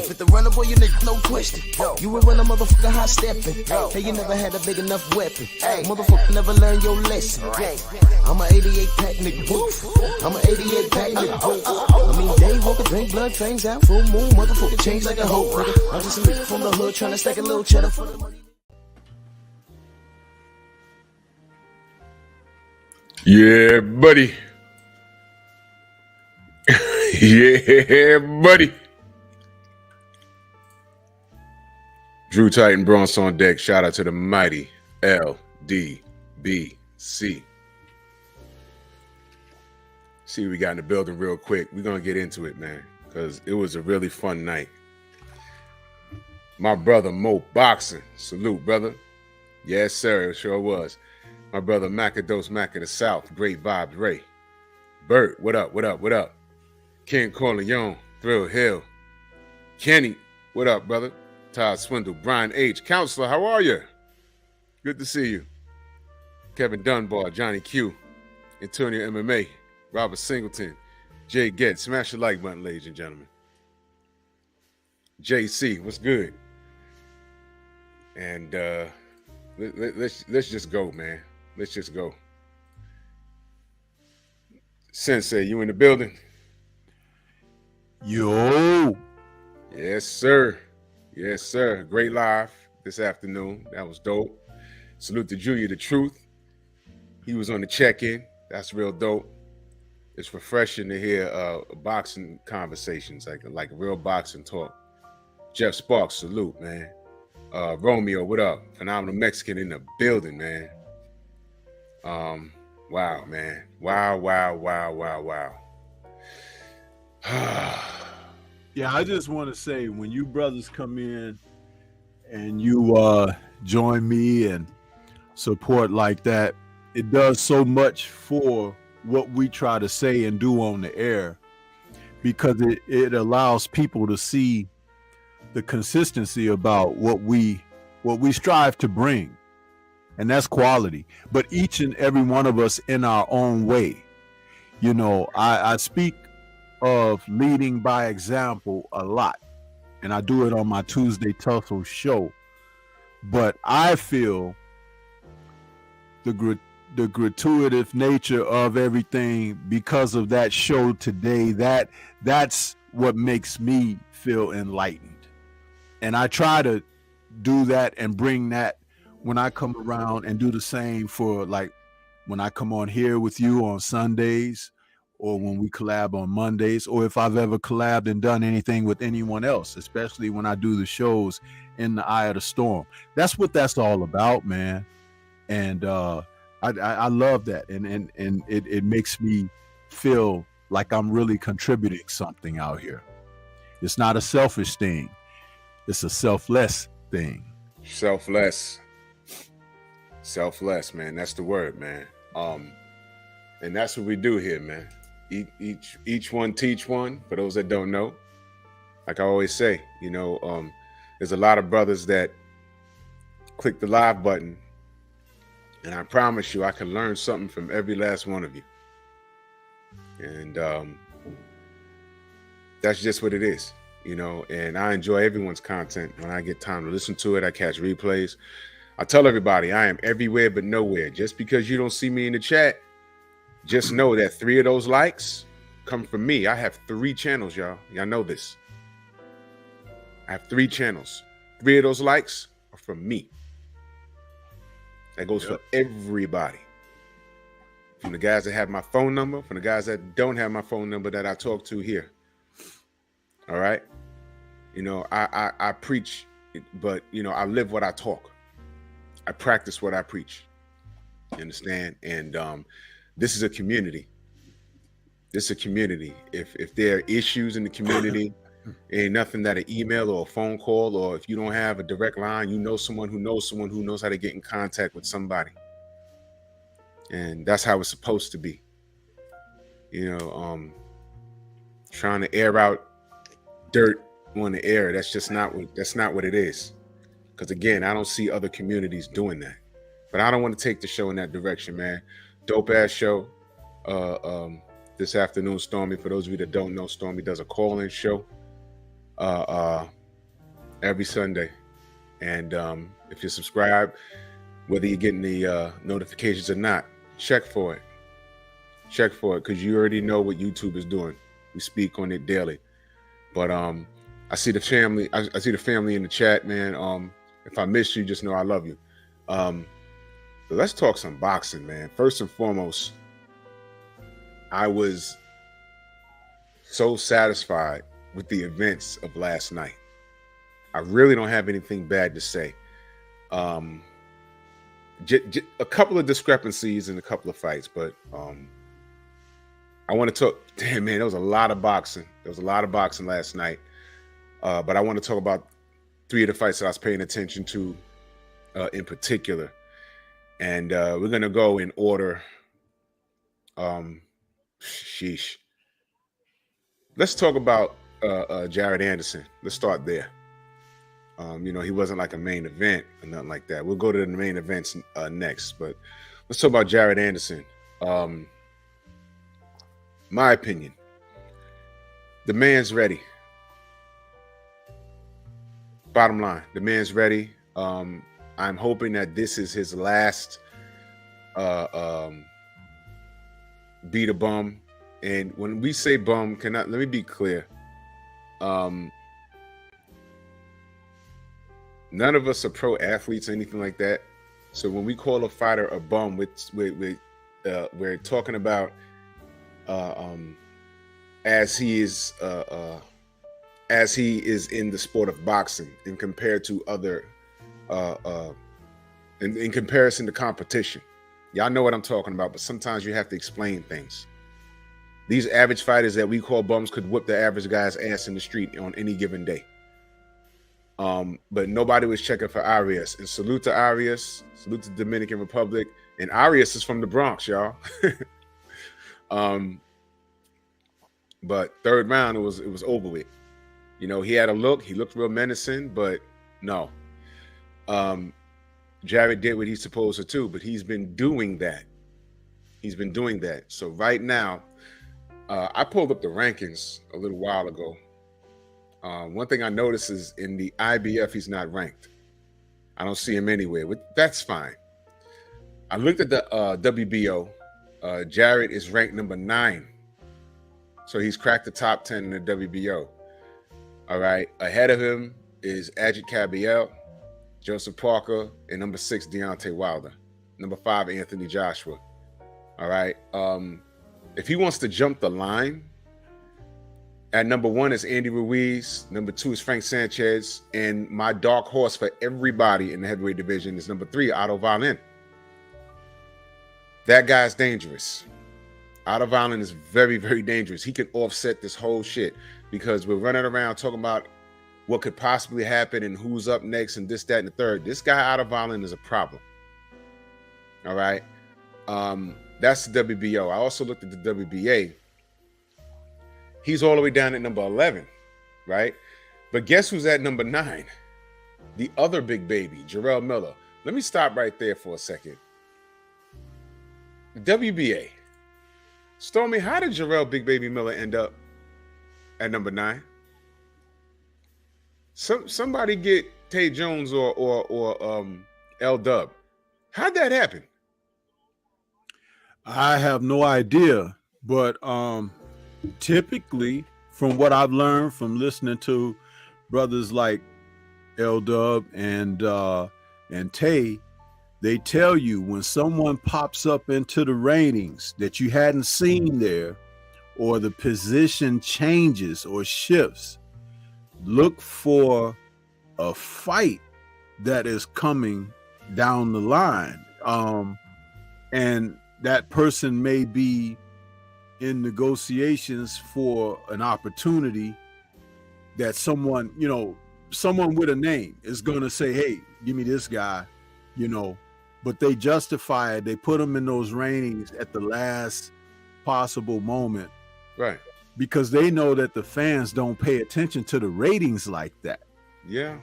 With the runner boy, you nigga, no question. You would run a motherfucker hot stepping. Hey, you never had a big enough weapon. Motherfucker never learned your lesson. I'm a 88 pack nigga. I'm a 88 pack nigga. I mean, day walker, drink blood, fangs out, full moon, motherfucker change like a hoe. I'm just a nigga from the hood trying to stack a little cheddar for the money. Yeah, buddy. Yeah, buddy. Drew Titan Bronx on deck. Shout out to the mighty LDBC. See what we got in the building real quick. We're going to get into it, man, because it was a really fun night. My brother Mo Boxing. Salute, brother. Yes, sir. It sure was. My brother Macados Mac of the South. Great vibes, Ray. Bert, what up, what up, what up? Ken Corleone, Thrill Hill. Kenny, what up, brother? Todd Swindle, Brian H. Counselor, how are you? Good to see you. Kevin Dunbar, Johnny Q, Antonio MMA, Robert Singleton, Jay Getz. Smash the like button, ladies and gentlemen. JC, what's good? And let's just go, man. Let's just go. Sensei, you in the building? Yo. Yes, sir. Yes, sir. Great live this afternoon. That was dope. Salute to Junior the Truth. He was on the check-in. That's real dope. It's refreshing to hear boxing conversations, like real boxing talk. Jeff Sparks, salute, man. Romeo, what up? Phenomenal Mexican in the building, man. Wow, man. Wow. Yeah, I just want to say, when you brothers come in and you join me and support like that, it does so much for what we try to say and do on the air, because it allows people to see the consistency about what we strive to bring, and that's quality. But each and every one of us in our own way. You know, I speak of leading by example a lot, and I do it on my Tuesday Tussle show. But I feel the gratuitous nature of everything because of that show today, that's what makes me feel enlightened. And I try to do that and bring that when I come around, and do the same for, like, when I come on here with you on Sundays, or when we collab on Mondays, or if I've ever collabed and done anything with anyone else, especially when I do the shows in the eye of the storm. That's what that's all about, man. And I love that. And it makes me feel like I'm really contributing something out here. It's not a selfish thing. It's a selfless thing. Selfless, man. That's the word, man. And that's what we do here, man. Each one teach one. For those that don't know, like I always say, you know, there's a lot of brothers that click the live button, and I promise you, I can learn something from every last one of you. And that's just what it is, you know. And I enjoy everyone's content. When I get time to listen to it, I catch replays. I tell everybody I am everywhere but nowhere. Just because you don't see me in the chat, just know that 3 of those likes come from me. I have 3 channels, y'all. Y'all know this. I have 3 channels. 3 of those likes are from me. That goes for everybody. From the guys that have my phone number, from the guys that don't have my phone number that I talk to here. All right? You know, I preach, but, you know, I live what I talk. I practice what I preach. You understand? And this is a community. This is a community. If there are issues in the community, It ain't nothing that an email or a phone call, or if you don't have a direct line, you know someone who knows how to get in contact with somebody. And that's how it's supposed to be. You know, trying to air out dirt on the air, that's not what it is. Because again, I don't see other communities doing that. But I don't want to take the show in that direction, man. Dope ass show. This afternoon, Stormy. For those of you that don't know, Stormy does a call-in show every Sunday. And if you subscribe, whether you're getting the notifications or not, check for it. Check for it, because you already know what YouTube is doing. We speak on it daily. But I see the family. I see the family in the chat, man. If I miss you, just know I love you. But let's talk some boxing, man. First and foremost, I was so satisfied with the events of last night. I really don't have anything bad to say. A couple of discrepancies in a couple of fights, but I want to talk. Damn, man, there was a lot of boxing. There was a lot of boxing last night. But I want to talk about 3 of the fights that I was paying attention to in particular. And we're going to go in order. Sheesh. Let's talk about Jared Anderson. Let's start there. You know, he wasn't like a main event or nothing like that. We'll go to the main events next. But let's talk about Jared Anderson. My opinion. The man's ready. Bottom line, the man's ready. I'm hoping that this is his last beat a bum. And when we say bum, let me be clear. None of us are pro athletes or anything like that. So when we call a fighter a bum, we're talking about as he is in the sport of boxing and compared to other in comparison to competition. Y'all know what I'm talking about, but sometimes you have to explain things. These average fighters that we call bums could whip the average guy's ass in the street on any given day. But nobody was checking for Arias. And salute to Arias, salute to the Dominican Republic. And Arias is from the Bronx, y'all. But third round, it was over with. You know, he had a look. He looked real menacing, but no. Jared did what he's supposed to do, but he's been doing that. So right now, I pulled up the rankings a little while ago. One thing I noticed is in the IBF, he's not ranked. I don't see him anywhere. That's fine. I looked at the WBO. Jared is ranked number 9. So he's cracked the top 10 in the WBO. All right. Ahead of him is Ajit Cabiel, Joseph Parker, and number 6, Deontay Wilder. Number 5, Anthony Joshua. All right. If he wants to jump the line, at number 1 is Andy Ruiz. Number 2 is Frank Sanchez. And my dark horse for everybody in the heavyweight division is number 3, Otto Wallin. That guy's dangerous. Otto Wallin is very, very dangerous. He can offset this whole shit because we're running around talking about what could possibly happen and who's up next and this, that, and the third. This guy, Otto Wallin, is a problem. All right. That's the WBO. I also looked at the WBA. He's all the way down at number 11, right? But guess who's at number 9? The other big baby, Jarrell Miller. Let me stop right there for a second. WBA. Stormy, how did Jarrell Big Baby Miller end up at number 9? Somebody get Tay Jones or L Dub. How'd that happen? I have no idea, but typically, from what I've learned from listening to brothers like L Dub and Tay, they tell you when someone pops up into the ratings that you hadn't seen there, or the position changes or shifts, look for a fight that is coming down the line. And that person may be in negotiations for an opportunity that someone, someone with a name is going to say, hey, give me this guy, but they justify it. They put them in those ratings at the last possible moment. Right. Because they know that the fans don't pay attention to the ratings like that. Yeah.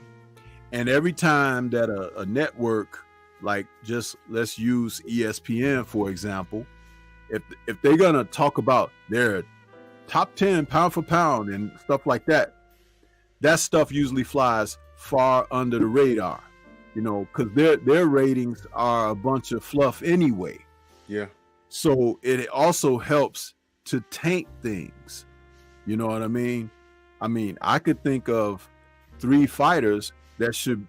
And every time that a network, like just let's use ESPN, for example, if they're going to talk about their top 10 pound for pound and stuff like that, that stuff usually flies far under the radar, because their ratings are a bunch of fluff anyway. Yeah. So it also helps to taint things. You know what I mean? I could think of 3 fighters that should,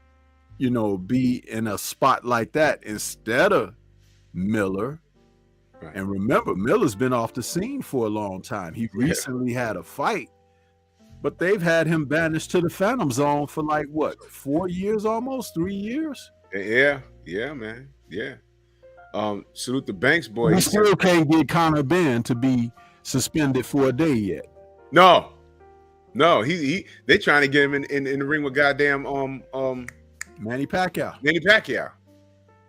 be in a spot like that instead of Miller. Right. And remember, Miller's been off the scene for a long time. He recently had a fight, but they've had him banished to the Phantom Zone for 4 years, almost 3 years. Yeah, man. Yeah. Salute the Banks boy. We still can't get Conor Ben to be suspended for a day yet. No, they trying to get him in the ring with goddamn Manny Pacquiao.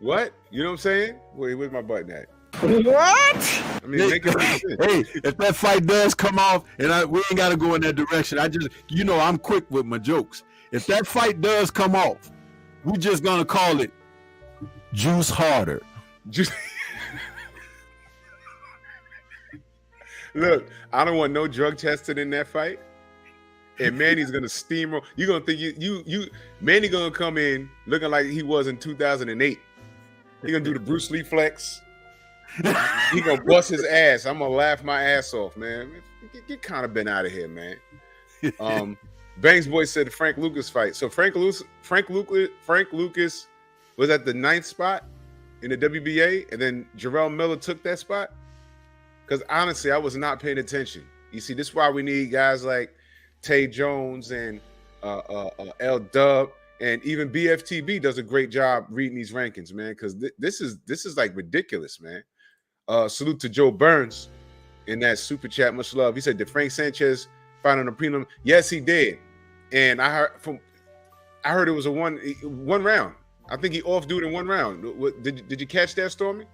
What? You know what I'm saying? Where's my button at? What? Make it hey, if that fight does come off, and we ain't got to go in that direction. I just, I'm quick with my jokes. If that fight does come off, we just gonna call it Juice Harder. Look, I don't want no drug tested in that fight. And Manny's gonna steamroll. You're gonna think Manny gonna come in looking like he was in 2008. He gonna do the Bruce Lee flex. He gonna bust his ass. I'm gonna laugh my ass off, man. Get kind of been out of here, man. Banks boy said the Frank Lucas fight. So Frank Lucas was at the 9th spot in the WBA, and then Jarrell Miller took that spot. Because honestly, I was not paying attention. You see, this is why we need guys like Tay Jones and L Dub, and even BFTB does a great job reading these rankings, man. Because this is like ridiculous, man. Salute to Joe Burns in that super chat. Much love. He said, did Frank Sanchez fight on a prelim? Yes, he did. And I heard it was a one round. I think he off-dude in 1 round. Did you catch that, Stormy?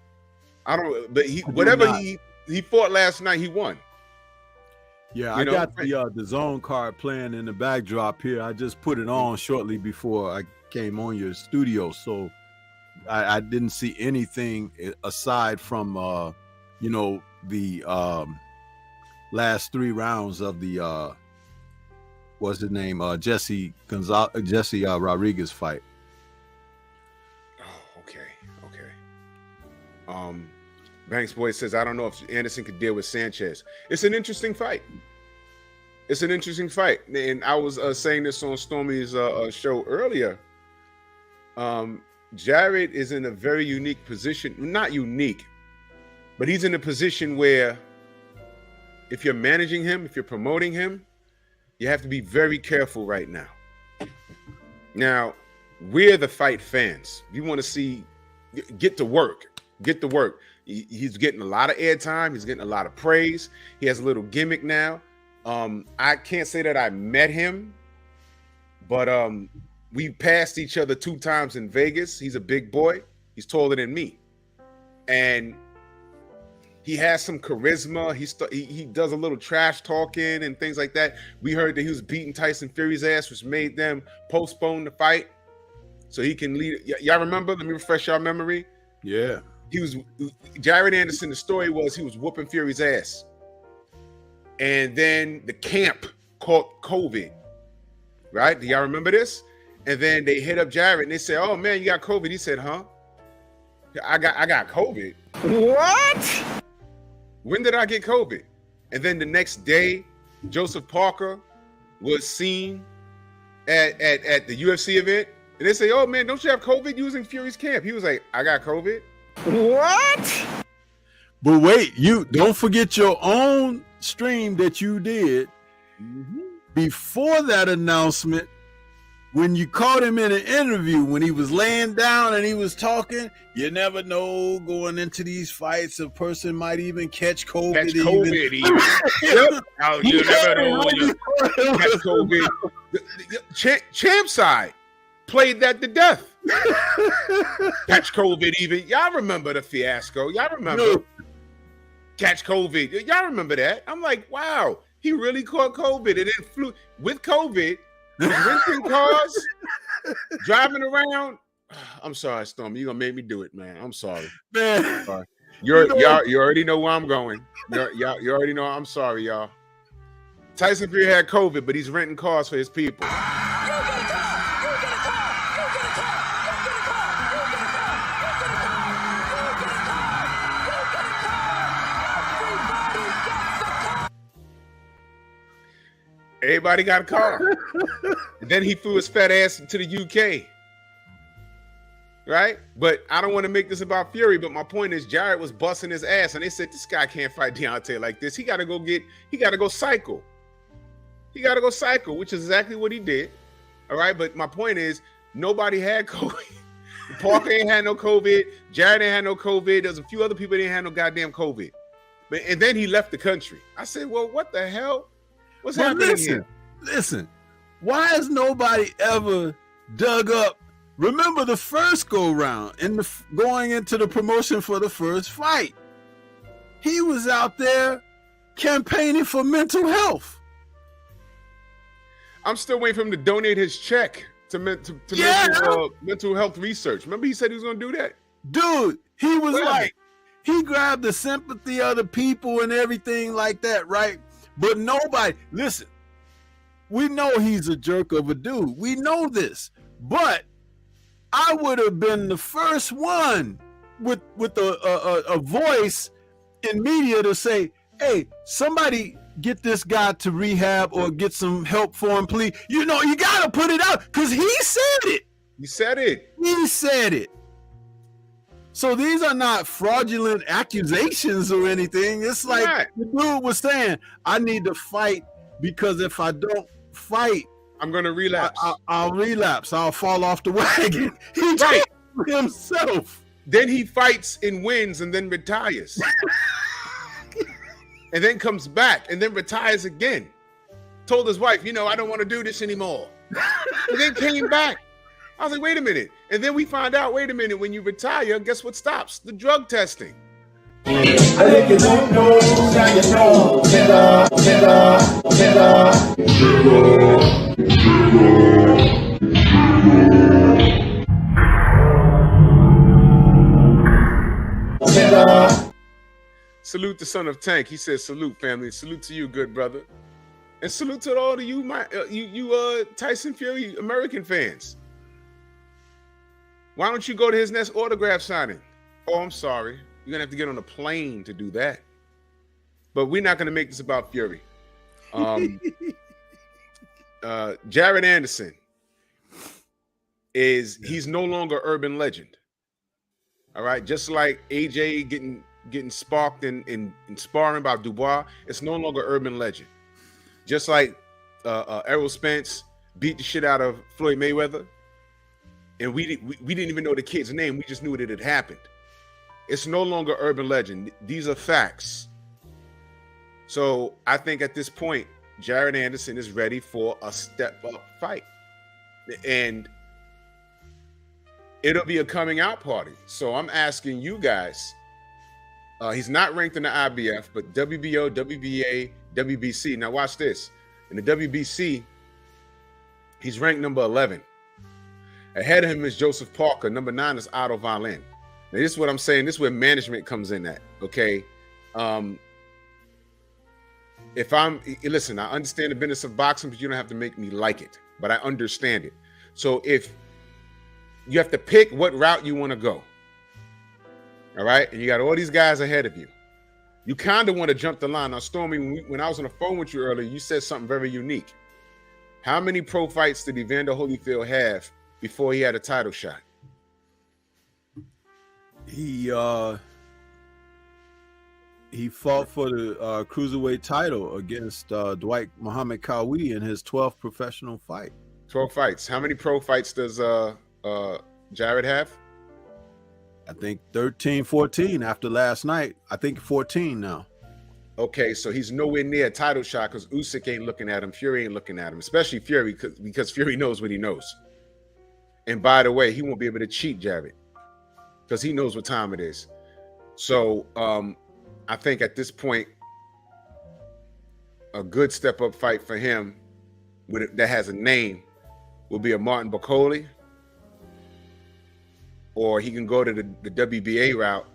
I don't. But he fought last night, he won. Yeah, I got the zone card playing in the backdrop here. I just put it on shortly before I came on your studio, so I didn't see anything aside from the last 3 rounds of the what's his name, Jesse Rodriguez fight. Oh, okay. Banks boy says, I don't know if Anderson could deal with Sanchez. It's an interesting fight. And I was saying this on Stormy's show earlier. Jared is in a very unique position. Not unique, but he's in a position where if you're managing him, if you're promoting him, you have to be very careful right now. Now, we're the fight fans. You want to see, get to work. He's getting a lot of airtime. He's getting a lot of praise. He has a little gimmick now. I can't say that I met him, but we passed each other 2 times in Vegas. He's a big boy. He's taller than me. And he has some charisma. He does a little trash talking and things like that. We heard that he was beating Tyson Fury's ass, which made them postpone the fight so he can lead. Y'all remember? Let me refresh y'all memory. Yeah. Jared Anderson, the story was he was whooping Fury's ass. And then the camp caught COVID, right? Do y'all remember this? And then they hit up Jared and they said, oh man, you got COVID. He said, huh? I got COVID. What? When did I get COVID? And then the next day, Joseph Parker was seen at the UFC event. And they say, oh man, don't you have COVID using Fury's camp? He was like, I got COVID. What? But wait, you don't forget your own stream that you did before that announcement. when you caught him in an interview, when he was laying down and he was talking, you never know going into these fights, a person might even catch COVID. Catch COVID even. Yep. Oh, you never know. Catch COVID. Champ side played that to death. Catch COVID even. Y'all remember the fiasco. Y'all remember. No. Catch COVID. Y'all remember that. I'm like, wow, he really caught COVID and then flew with COVID, renting cars, driving around. I'm sorry, Storm. You're gonna make me do it, man. I'm sorry. Man. I'm sorry. You already know where I'm going. You already know. I'm sorry, y'all. Tyson Fury had COVID, but he's renting cars for his people. Everybody got a car. And then he flew his fat ass to the UK. Right? But I don't want to make this about Fury, but my point is Jared was busting his ass and they said this guy can't fight Deontay like this. He got to go cycle. He got to go cycle, which is exactly what he did. All right? But my point is nobody had COVID. Parker ain't had no COVID. Jared ain't had no COVID. There's a few other people that ain't had no goddamn COVID. And then he left the country. I said, well, what the hell? What's happening here? Listen, why has nobody ever dug up? Remember the first go round and going into the promotion for the first fight. He was out there campaigning for mental health. I'm still waiting for him to donate his check to mental health research. Remember he said he was going to do that? Dude, he was he grabbed the sympathy of the people and everything like that, right? But nobody, listen, we know he's a jerk of a dude. We know this. But I would have been the first one with a voice in media to say, hey, somebody get this guy to rehab or get some help for him, please. You know, you got to put it out because he said it. He said it. He said it. So these are not fraudulent accusations or anything. It's like the dude was saying, I need to fight because if I don't fight, I'm going to relapse. I'll relapse. I'll fall off the wagon. He told himself. Then he fights and wins and then retires. And then comes back and then retires again. Told his wife, I don't want to do this anymore. And then came back. I was like, wait a minute. And then we find out, wait a minute, when you retire, guess what stops? The drug testing. Salute the son of Tank. He says, salute, family. Salute to you, good brother. And salute to all of you, Tyson Fury American fans. Why don't you go to his next autograph signing? Oh, I'm sorry. You're going to have to get on a plane to do that. But we're not going to make this about Fury. Jared Anderson he's no longer urban legend. All right. Just like AJ getting sparked in sparring about Dubois, it's no longer urban legend. Just like Errol Spence beat the shit out of Floyd Mayweather. And we didn't even know the kid's name. We just knew that it happened. It's no longer urban legend. These are facts. So I think at this point, Jared Anderson is ready for a step-up fight. And it'll be a coming out party. So I'm asking you guys, he's not ranked in the IBF, but WBO, WBA, WBC. Now watch this. In the WBC, he's ranked number 11. Ahead of him is Joseph Parker. Number 9 is Otto Wallin. Now, this is what I'm saying. This is where management comes in at, okay? Listen, I understand the business of boxing, but you don't have to make me like it. But I understand it. So if you have to pick what route you want to go, all right? And you got all these guys ahead of you. You kind of want to jump the line. Now, Stormy, when I was on the phone with you earlier, you said something very unique. How many pro fights did Evander Holyfield have before he had a title shot? He fought for the cruiserweight title against Dwight Muhammad Qawi in his 12th professional fight. 12 fights. How many pro fights does Jared have? I think 13, 14 after last night. I think 14 now. Okay, so he's nowhere near a title shot because Usyk ain't looking at him. Fury ain't looking at him, especially Fury because Fury knows what he knows. And by the way, he won't be able to cheat Jared because he knows what time it is. So I think at this point, a good step-up fight for him that has a name will be a Martin Bakole, or he can go to the WBA route.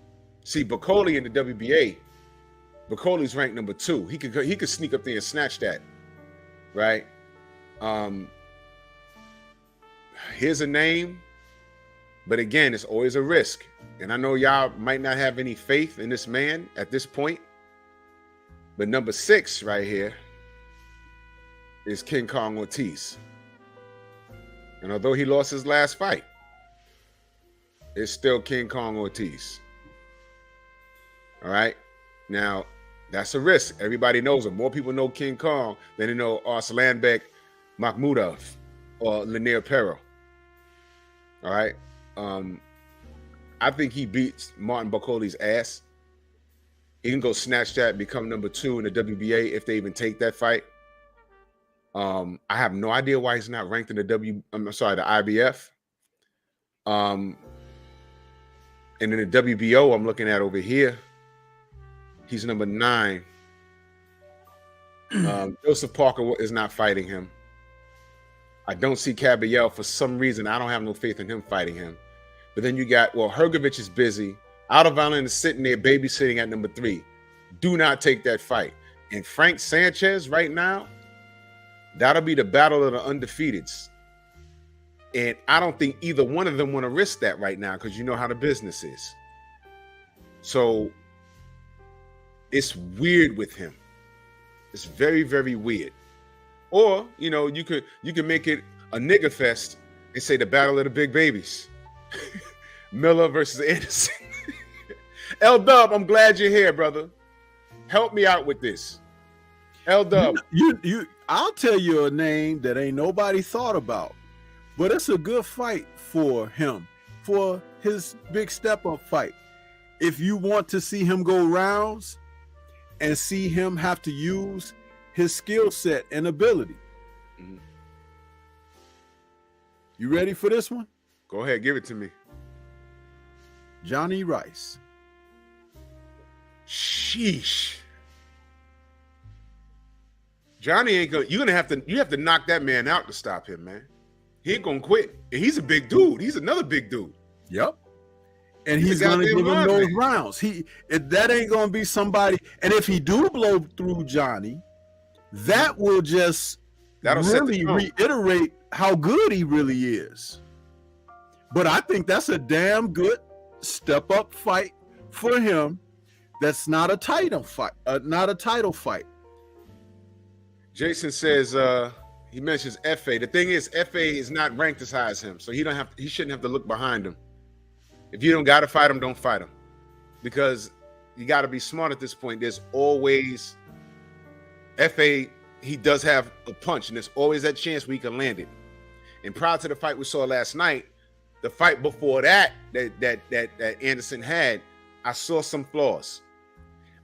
See, Bakole in the WBA, Bacole's ranked number 2. He could sneak up there and snatch that, right? Here's a name, but again, it's always a risk. And I know y'all might not have any faith in this man at this point, but number 6 right here is King Kong Ortiz. And although he lost his last fight, it's still King Kong Ortiz. All right? Now, that's a risk. Everybody knows him. More people know King Kong than they know Arslanbek Makhmudov or Lanier Perro. All right? I think he beats Martin Bacole's ass. He can go snatch that, become number 2 in the WBA if they even take that fight. I have no idea why he's not ranked in the the IBF. And in the WBO, I'm looking at over here, he's number 9. Joseph Parker is not fighting him. I don't see Caballel for some reason. I don't have no faith in him fighting him. But then you got, Hrgovic is busy. Alderweireld is sitting there babysitting at number 3. Do not take that fight. And Frank Sanchez right now, that'll be the battle of the undefeateds. And I don't think either one of them want to risk that right now because you know how the business is. So it's weird with him. It's very, very weird. Or, you know, you could make it a nigga fest and say the battle of the big babies. Miller versus Anderson. L-Dub, I'm glad you're here, brother. Help me out with this. L-Dub. I'll tell you a name that ain't nobody thought about, but it's a good fight for him, for his big step-up fight. If you want to see him go rounds and see him have to use his skill set and ability. Mm-hmm. You ready for this one? Go ahead, give it to me. Johnny Rice. Sheesh. Johnny ain't gonna. You have to knock that man out to stop him, man. He ain't gonna quit. And he's a big dude. He's another big dude. Yep. And he's gonna give him those rounds. That ain't gonna be somebody. And if he do blow through Johnny, that will just really reiterate how good he really is. But I think that's a damn good step up fight for him. That's not a title fight. Jason says he mentions FA. The thing is, FA is not ranked as high as him, so he shouldn't have to look behind him. If you don't got to fight him, don't fight him, because you got to be smart at this point. There's always FA. He does have a punch, and there's always that chance where he can land it. And prior to the fight we saw last night, the fight before that Anderson had, I saw some flaws,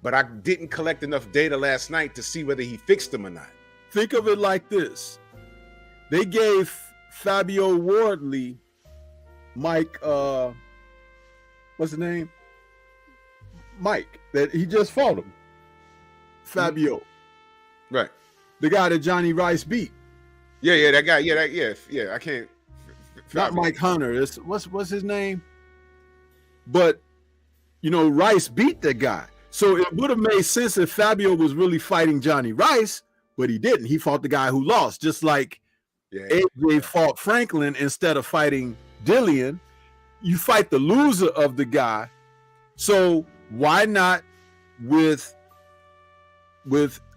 but I didn't collect enough data last night to see whether he fixed them or not. Think of it like this. They gave Fabio Wardley Mike, what's his name? Mike, that he just fought him. Fabio. Right. The guy that Johnny Rice beat. Yeah, that guy. Yeah, I can't. Not Mike Hunter. It's, what's his name? But, you know, Rice beat that guy. So it would have made sense if Fabio was really fighting Johnny Rice, but he didn't. He fought the guy who lost, just like AJ fought Franklin instead of fighting Dillian. You fight the loser of the guy. So why not with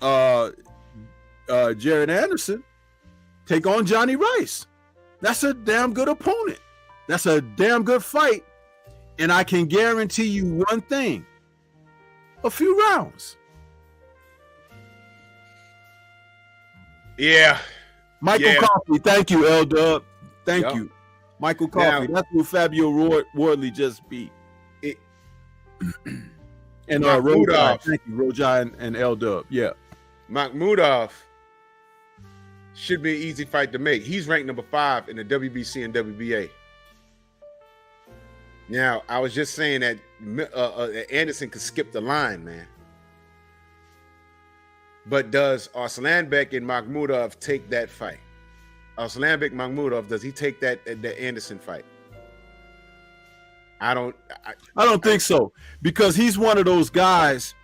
Jared Anderson take on Johnny Rice? That's a damn good opponent. That's a damn good fight. And I can guarantee you one thing. A few rounds. Yeah. Michael Yeah. Coffey. Thank you, L Dub. Thank Yep. you. Michael Coffey. Now- That's who Fabio Wardley just beat. It- And Mahmoudov. Rojai. Thank you, Rojai and L Dub. Yeah. Makhmudov should be an easy fight to make. He's ranked number 5 in the WBC and WBA. Now, I was just saying that Anderson could skip the line, man. But does Arslanbek and Makhmudov take that fight? Arslanbek Makhmudov, does he take the Anderson fight? I don't think so, because he's one of those guys.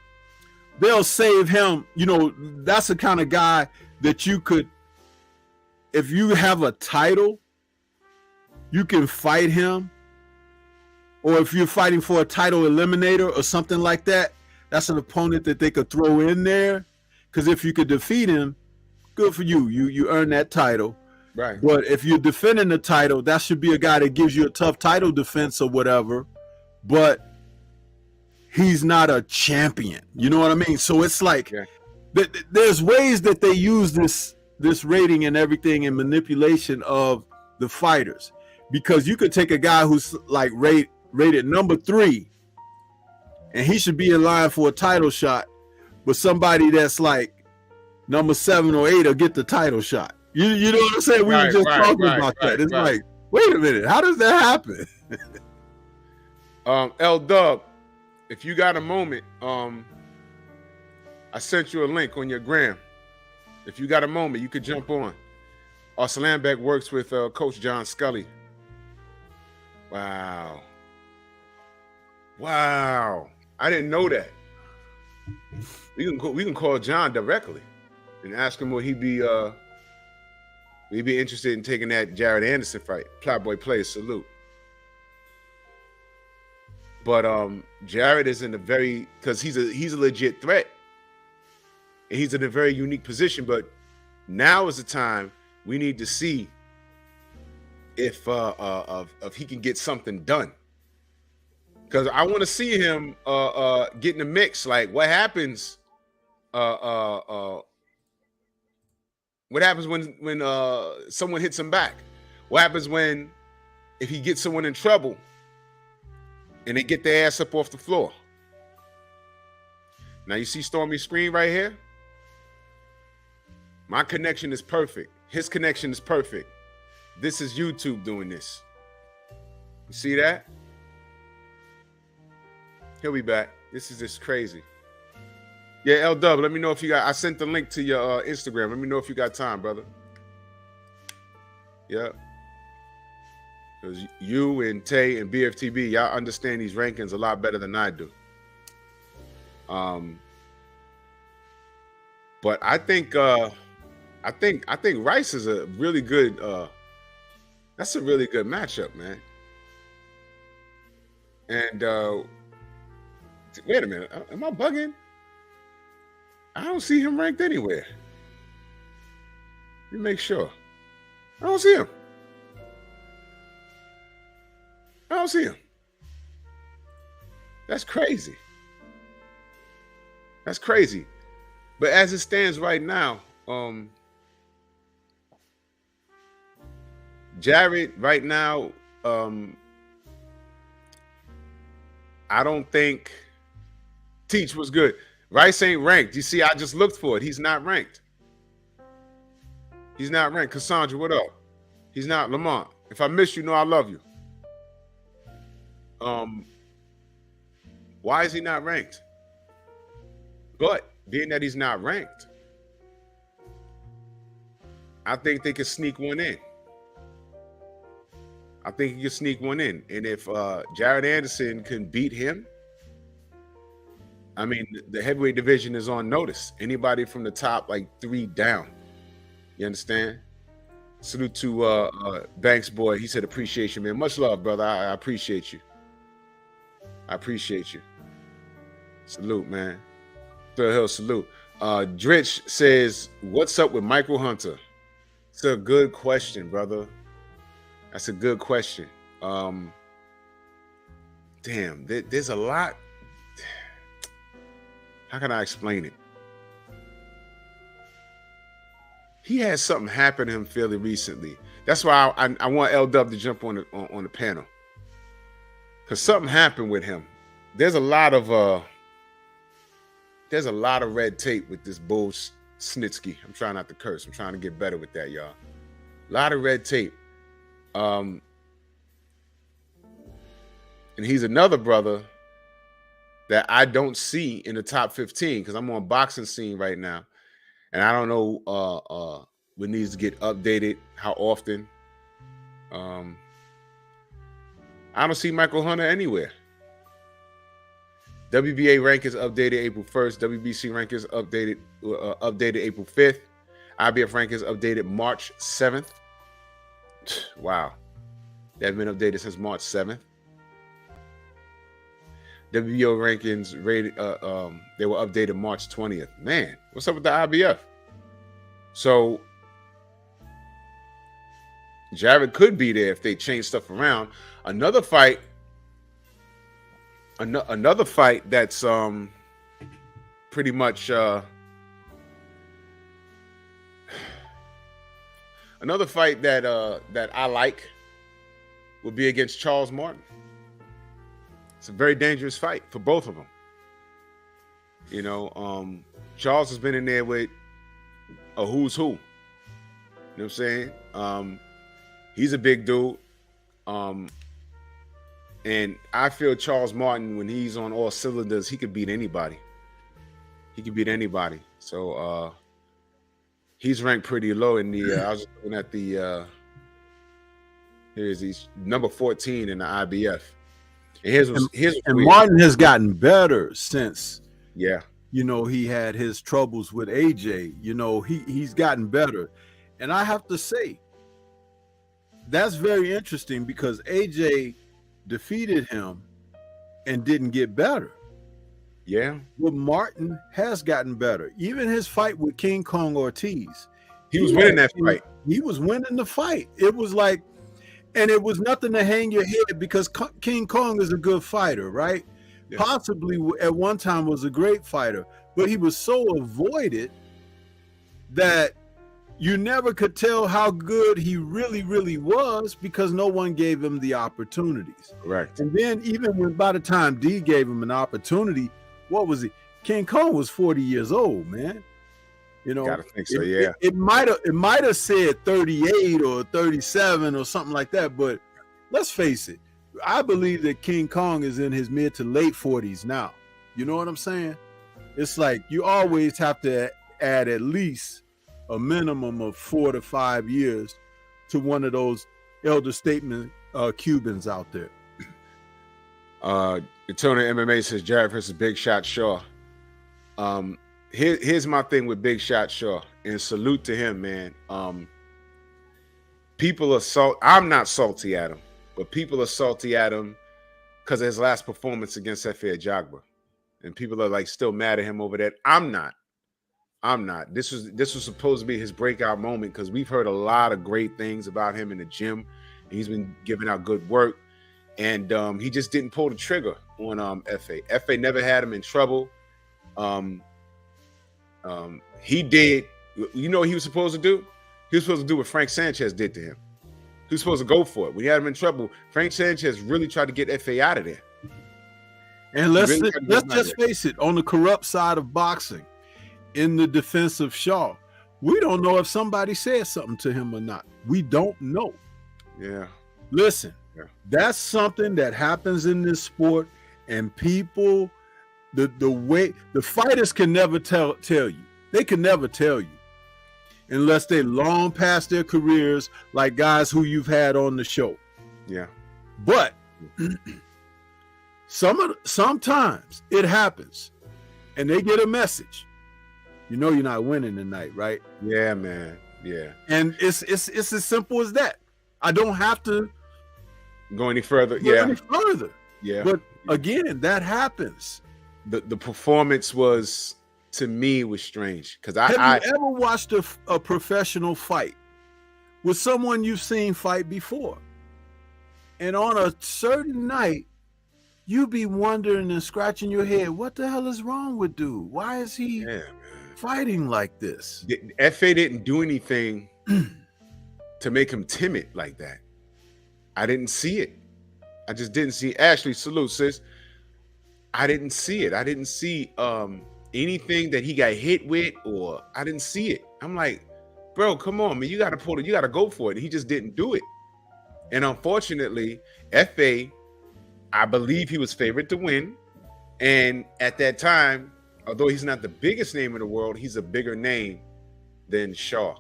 They'll save him. You know, that's the kind of guy that you could, if you have a title, you can fight him. Or if you're fighting for a title eliminator or something like that, that's an opponent that they could throw in there. Because if you could defeat him, good for you. You earn that title. right. But if you're defending the title, that should be a guy that gives you a tough title defense or whatever. But he's not a champion. You know what I mean? So it's like there's ways that they use this rating and everything and manipulation of the fighters. Because you could take a guy who's like rated number 3, and he should be in line for a title shot, but somebody that's like number 7 or 8 will get the title shot. You know what I'm saying? We were just talking about that. It's like, wait a minute, how does that happen? L Dub, if you got a moment, I sent you a link on your gram. If you got a moment, you could jump on. Arslanbek works with Coach John Scully. Wow. I didn't know that. We can call John directly and ask him would he be interested in taking that Jared Anderson fight. Plowboy plays, salute. But Jared is in a very, because he's a legit threat. And he's in a very unique position. But now is the time we need to see if he can get something done. Because I want to see him get in the mix. Like, what happens? What happens when someone hits him back? What happens if he gets someone in trouble and they get their ass up off the floor? Now you see Stormy's screen right here? My connection is perfect. His connection is perfect. This is YouTube doing this. You see that? He'll be back. This is just crazy. Yeah, L-Dub, let me know if you got, I sent the link to your Instagram. Let me know if you got time, brother. Yeah. Because you and Tay and BFTB, y'all understand these rankings a lot better than I do. But I think Rice is a really good that's a really good matchup, man. And wait a minute, am I bugging? I don't see him ranked anywhere. Let me make sure. I don't see him. That's crazy. That's crazy. But as it stands right now, Jared right now, I don't think Teach was good. Rice ain't ranked. You see, I just looked for it. He's not ranked. He's not ranked. Cassandra, what up? He's not. Lamont, if I miss you, know I love you. Why is he not ranked? But being that he's not ranked, I think they could sneak one in. And if Jared Anderson can beat him, I mean, the heavyweight division is on notice. Anybody from the top, like 3 down. You understand? Salute to Banks boy. He said, appreciation, man. Much love, brother. I appreciate you. Salute, man. Phil Hill, salute. Dritch says, what's up with Michael Hunter? It's a good question, brother. That's a good question. Damn, there's a lot. How can I explain it? he had something happen to him fairly recently. That's why I want L Dub to jump on the panel, because something happened with him. There's a lot of red tape with this bull Snitsky. I'm trying not to curse. I'm trying to get better with that, y'all. A lot of red tape. And he's another brother that I don't see in the top 15, because I'm on Boxing Scene right now, and I don't know what needs to get updated, how often. I don't see Michael Hunter anywhere. WBA rankings updated April 1st. WBC rankings updated April 5th. IBF rankings updated March 7th. Wow. They haven't been updated since March 7th. WBO rankings rated they were updated March 20th. Man, what's up with the IBF? So Jared could be there if they change stuff around. Another fight that's pretty much another fight that I like would be against Charles Martin. It's a very dangerous fight for both of them. You know, Charles has been in there with a who's who. You know what I'm saying? He's a big dude. And I feel Charles Martin, when he's on all cylinders, he could beat anybody. He could beat anybody. So he's ranked pretty low in the I was looking at the he's number 14 in the IBF. And Martin has gotten better since, yeah, you know, he had his troubles with AJ. You know, he's gotten better. And I have to say, that's very interesting, because AJ defeated him and didn't get better. Yeah. But Martin has gotten better. Even his fight with King Kong Ortiz. He was winning that fight. He was winning the fight. It was like, and it was nothing to hang your head, because King Kong is a good fighter, right? Yeah. Possibly at one time was a great fighter, but he was so avoided that you never could tell how good he really, really was, because no one gave him the opportunities. Correct. And then even when by the time D gave him an opportunity, what was it? King Kong was 40 years old, man. You know, gotta think so, yeah. It might have said 38 or 37 or something like that, but let's face it, I believe that King Kong is in his mid to late 40s now. You know what I'm saying? It's like you always have to add at least a minimum of 4 to 5 years to one of those elder statesmen Cubans out there. Daytona MMA says Jarrett versus Big Shot Shaw. Here's my thing with Big Shot Shaw, and salute to him, man. People are I'm not salty at him, but people are salty at him because of his last performance against Efe Ajagba, and people are like still mad at him over that. I'm not. This was supposed to be his breakout moment, because we've heard a lot of great things about him in the gym, and he's been giving out good work, and he just didn't pull the trigger on Efe. Efe never had him in trouble. He did, you know what he was supposed to do? He was supposed to do what Frank Sanchez did to him. He was supposed to go for it. When he had him in trouble, Frank Sanchez really tried to get Efe out of there. And let's just face it, on the corrupt side of boxing, in the defense of Shaw, we don't know if somebody said something to him or not. We don't know. Yeah. Listen, that's something that happens in this sport, and people, the way the fighters can never tell you. They can never tell you unless they long past their careers, like guys who you've had on the show. Yeah. But sometimes it happens, and they get a message. You know you're not winning tonight, right? Yeah, man. Yeah. And it's as simple as that. I don't have to go any further. Yeah. But again, that happens. The performance was, to me, was strange, because have you ever watched a professional fight with someone you've seen fight before, and on a certain night you be wondering and scratching your head, what the hell is wrong with dude? Why is he fighting like this. FA didn't do anything to make him timid like that. I didn't see it. I just didn't see. Ashley, salute, sis. I didn't see it. I didn't see anything that he got hit with, or I didn't see it. I'm like, bro, come on, man. You got to pull it. You got to go for it. And he just didn't do it. And unfortunately, FA, I believe he was favored to win. And at that time, although he's not the biggest name in the world, he's a bigger name than Shaw.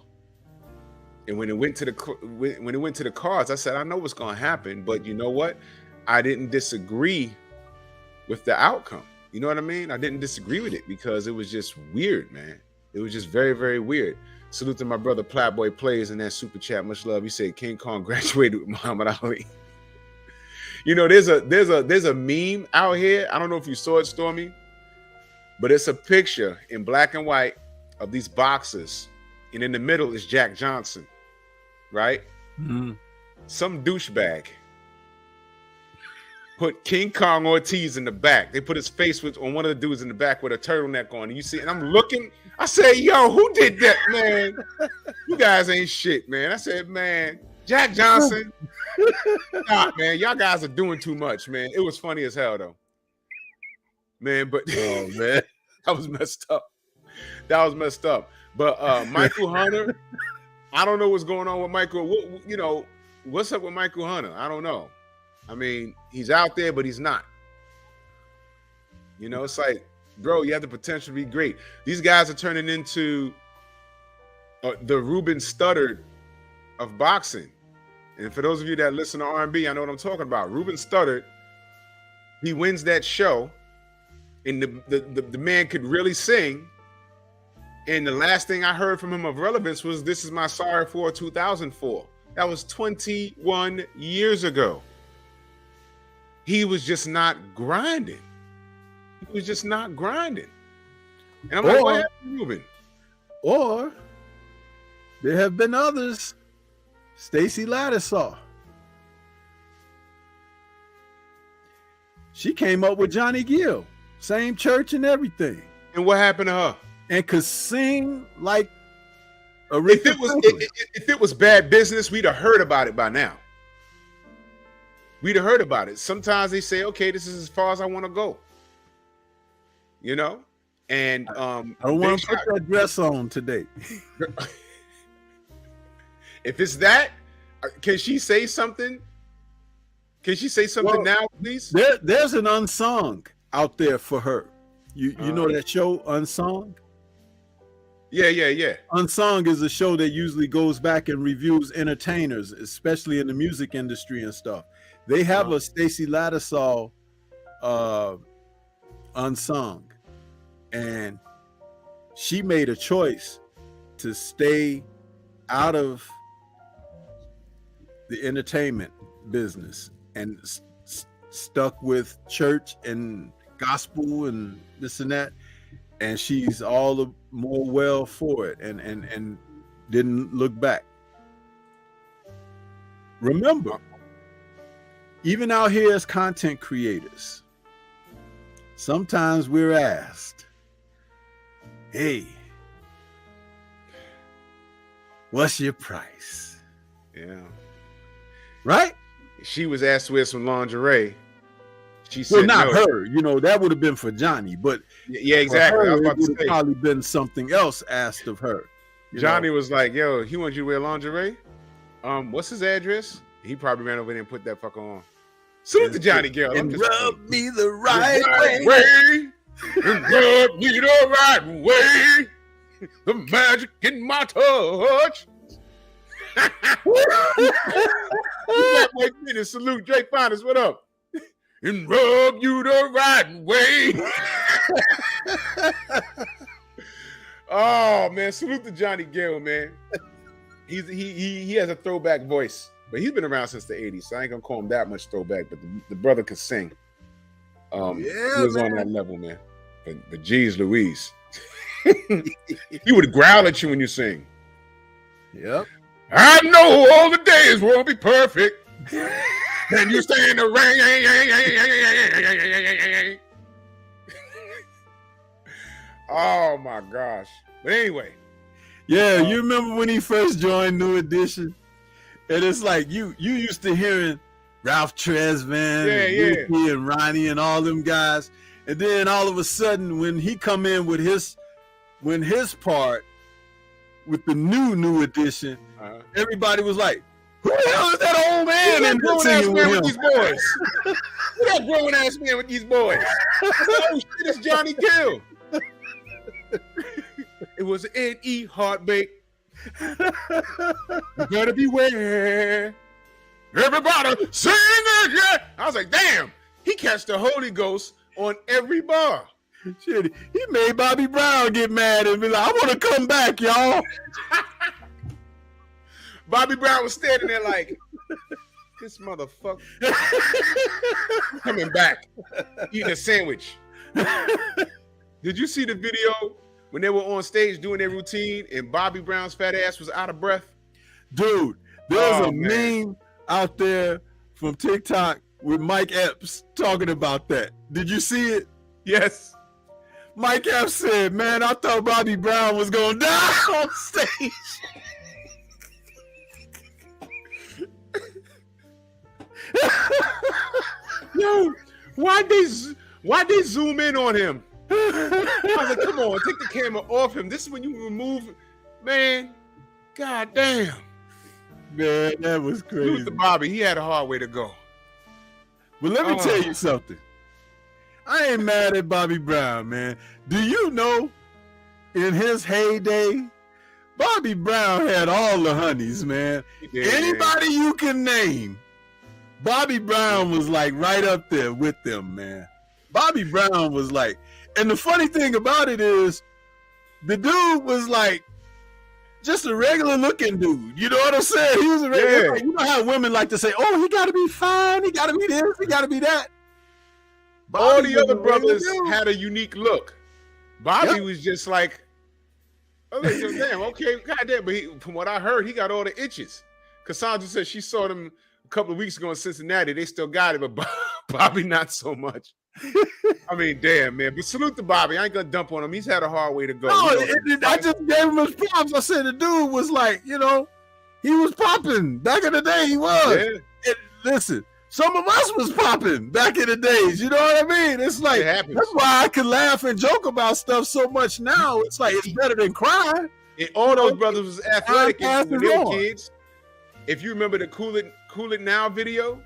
And when it went to the cards, I said, I know what's going to happen, but you know what? I didn't disagree with the outcome. You know what I mean? I didn't disagree with it because it was just weird, man. It was just very, very weird. Salute to my brother Platboy Plays in that super chat. Much love. He said King Kong graduated with Muhammad Ali. You know, there's a meme out here. I don't know if you saw it, Stormy, but it's a picture in black and white of these boxers, and in the middle is Jack Johnson, right? Mm-hmm. Some douchebag put King Kong Ortiz in the back. They put his face on one of the dudes in the back with a turtleneck on. And you see, and I'm looking. I say, yo, who did that, man? You guys ain't shit, man. I said, man, Jack Johnson. Stop, man. Y'all guys are doing too much, man. It was funny as hell, though. Man, but oh man, that was messed up. That was messed up. But Michael Hunter, I don't know what's going on with Michael. You know, what's up with Michael Hunter? I don't know. I mean, he's out there, but he's not. You know, it's like, bro, you have the potential to be great. These guys are turning into the Ruben Studdard of boxing. And for those of you that listen to R&B, I know what I'm talking about. Ruben Studdard, he wins that show, and the man could really sing. And the last thing I heard from him of relevance was "This Is My Sorry For 2004." That was 21 years ago. He was just not grinding. He was just not grinding. And I'm like, what happened, Ruben? Or there have been others. Stacey Lattisaw. She came up with Johnny Gill. Same church and everything. And what happened to her? And could sing like a if it was bad business, we'd have heard about it by now. We'd have heard about it. Sometimes they say, okay, this is as far as I want to go. You know? And I don't want to put that dress on today. If it's that, can she say something? Can she say something now, please? There's an Unsung out there for her. You know that show, Unsung? Yeah. Unsung is a show that usually goes back and reviews entertainers, especially in the music industry and stuff. They have a Stacey Lattisaw Unsung, and she made a choice to stay out of the entertainment business and stuck with church and gospel and this and that, and she's all the more well for it and didn't look back. Remember, even out here as content creators, sometimes we're asked, hey, what's your price? Yeah. Right? She was asked to wear some lingerie. She said, well, not her. You know, that would have been for Johnny, but yeah, exactly. Her, I was about it would to say, probably been something else asked of her. Johnny was like, "Yo, he wants you to wear lingerie. What's his address?" He probably ran over there and put that fucker on. Salute to Johnny Girl. And rub me the right way. And rub me the right way. The magic in my touch. Salute Drake Finest. What up? And rub you the right way. Oh man, salute to Johnny Gill, man. He has a throwback voice, but he's been around since the 80s, so I ain't gonna call him that much throwback, but the brother could sing. He was on that level, man. But geez Louise. He would growl at you when you sing. Yep. I know all the days won't be perfect. Can you stand the rain? Oh my gosh. But anyway. Yeah, you remember when he first joined New Edition? And it's like you used to hearing Ralph Tresvant and Ricky and Ronnie and all them guys. And then all of a sudden when he come in with his part with the New Edition, everybody was like, who the hell is that old man? And grown ass man with these boys. Who that grown ass man with these boys? I said, oh shit, it's Johnny Gill. It was an N.E. heartbeat. You better beware. Everybody sing again. I was like, damn, he catch the Holy Ghost on every bar. Shit, he made Bobby Brown get mad and be like, I want to come back, y'all. Bobby Brown was standing there like, this motherfucker coming back, eating a sandwich. Did you see the video when they were on stage doing their routine and Bobby Brown's fat ass was out of breath? Dude, there's a meme out there from TikTok with Mike Epps talking about that. Did you see it? Yes. Mike Epps said, man, I thought Bobby Brown was going to die on stage. Yo, why'd they zoom in on him? I was like, come on, take the camera off him. This is when you remove, man. God damn. Man, that was crazy. Luther Bobby, he had a hard way to go. But let me tell you something. I ain't mad at Bobby Brown, man. Do you know in his heyday, Bobby Brown had all the honeys, man. Anybody you can name, Bobby Brown was like right up there with them, man. Bobby Brown was like, and the funny thing about it is, the dude was like just a regular looking dude. You know what I'm saying? He was a regular. Like, you know how women like to say, "Oh, he got to be fine. He got to be this. He got to be that." All the other brothers had a unique look. Bobby was just like, oh, damn, okay, goddamn. But from what I heard, he got all the itches. Cassandra said she saw them a couple of weeks ago in Cincinnati. They still got it, but Bobby not so much. I mean, damn, man. But salute to Bobby. I ain't gonna dump on him. He's had a hard way to go. No, I just gave him his props. I said the dude was like, you know, he was popping. Back in the day, he was. Yeah. And listen, some of us was popping back in the days. You know what I mean? It's like, that's why I can laugh and joke about stuff so much now. It's like, it's better than crying. And all those brothers was athletic when they were kids. If you remember the Cool It Now video,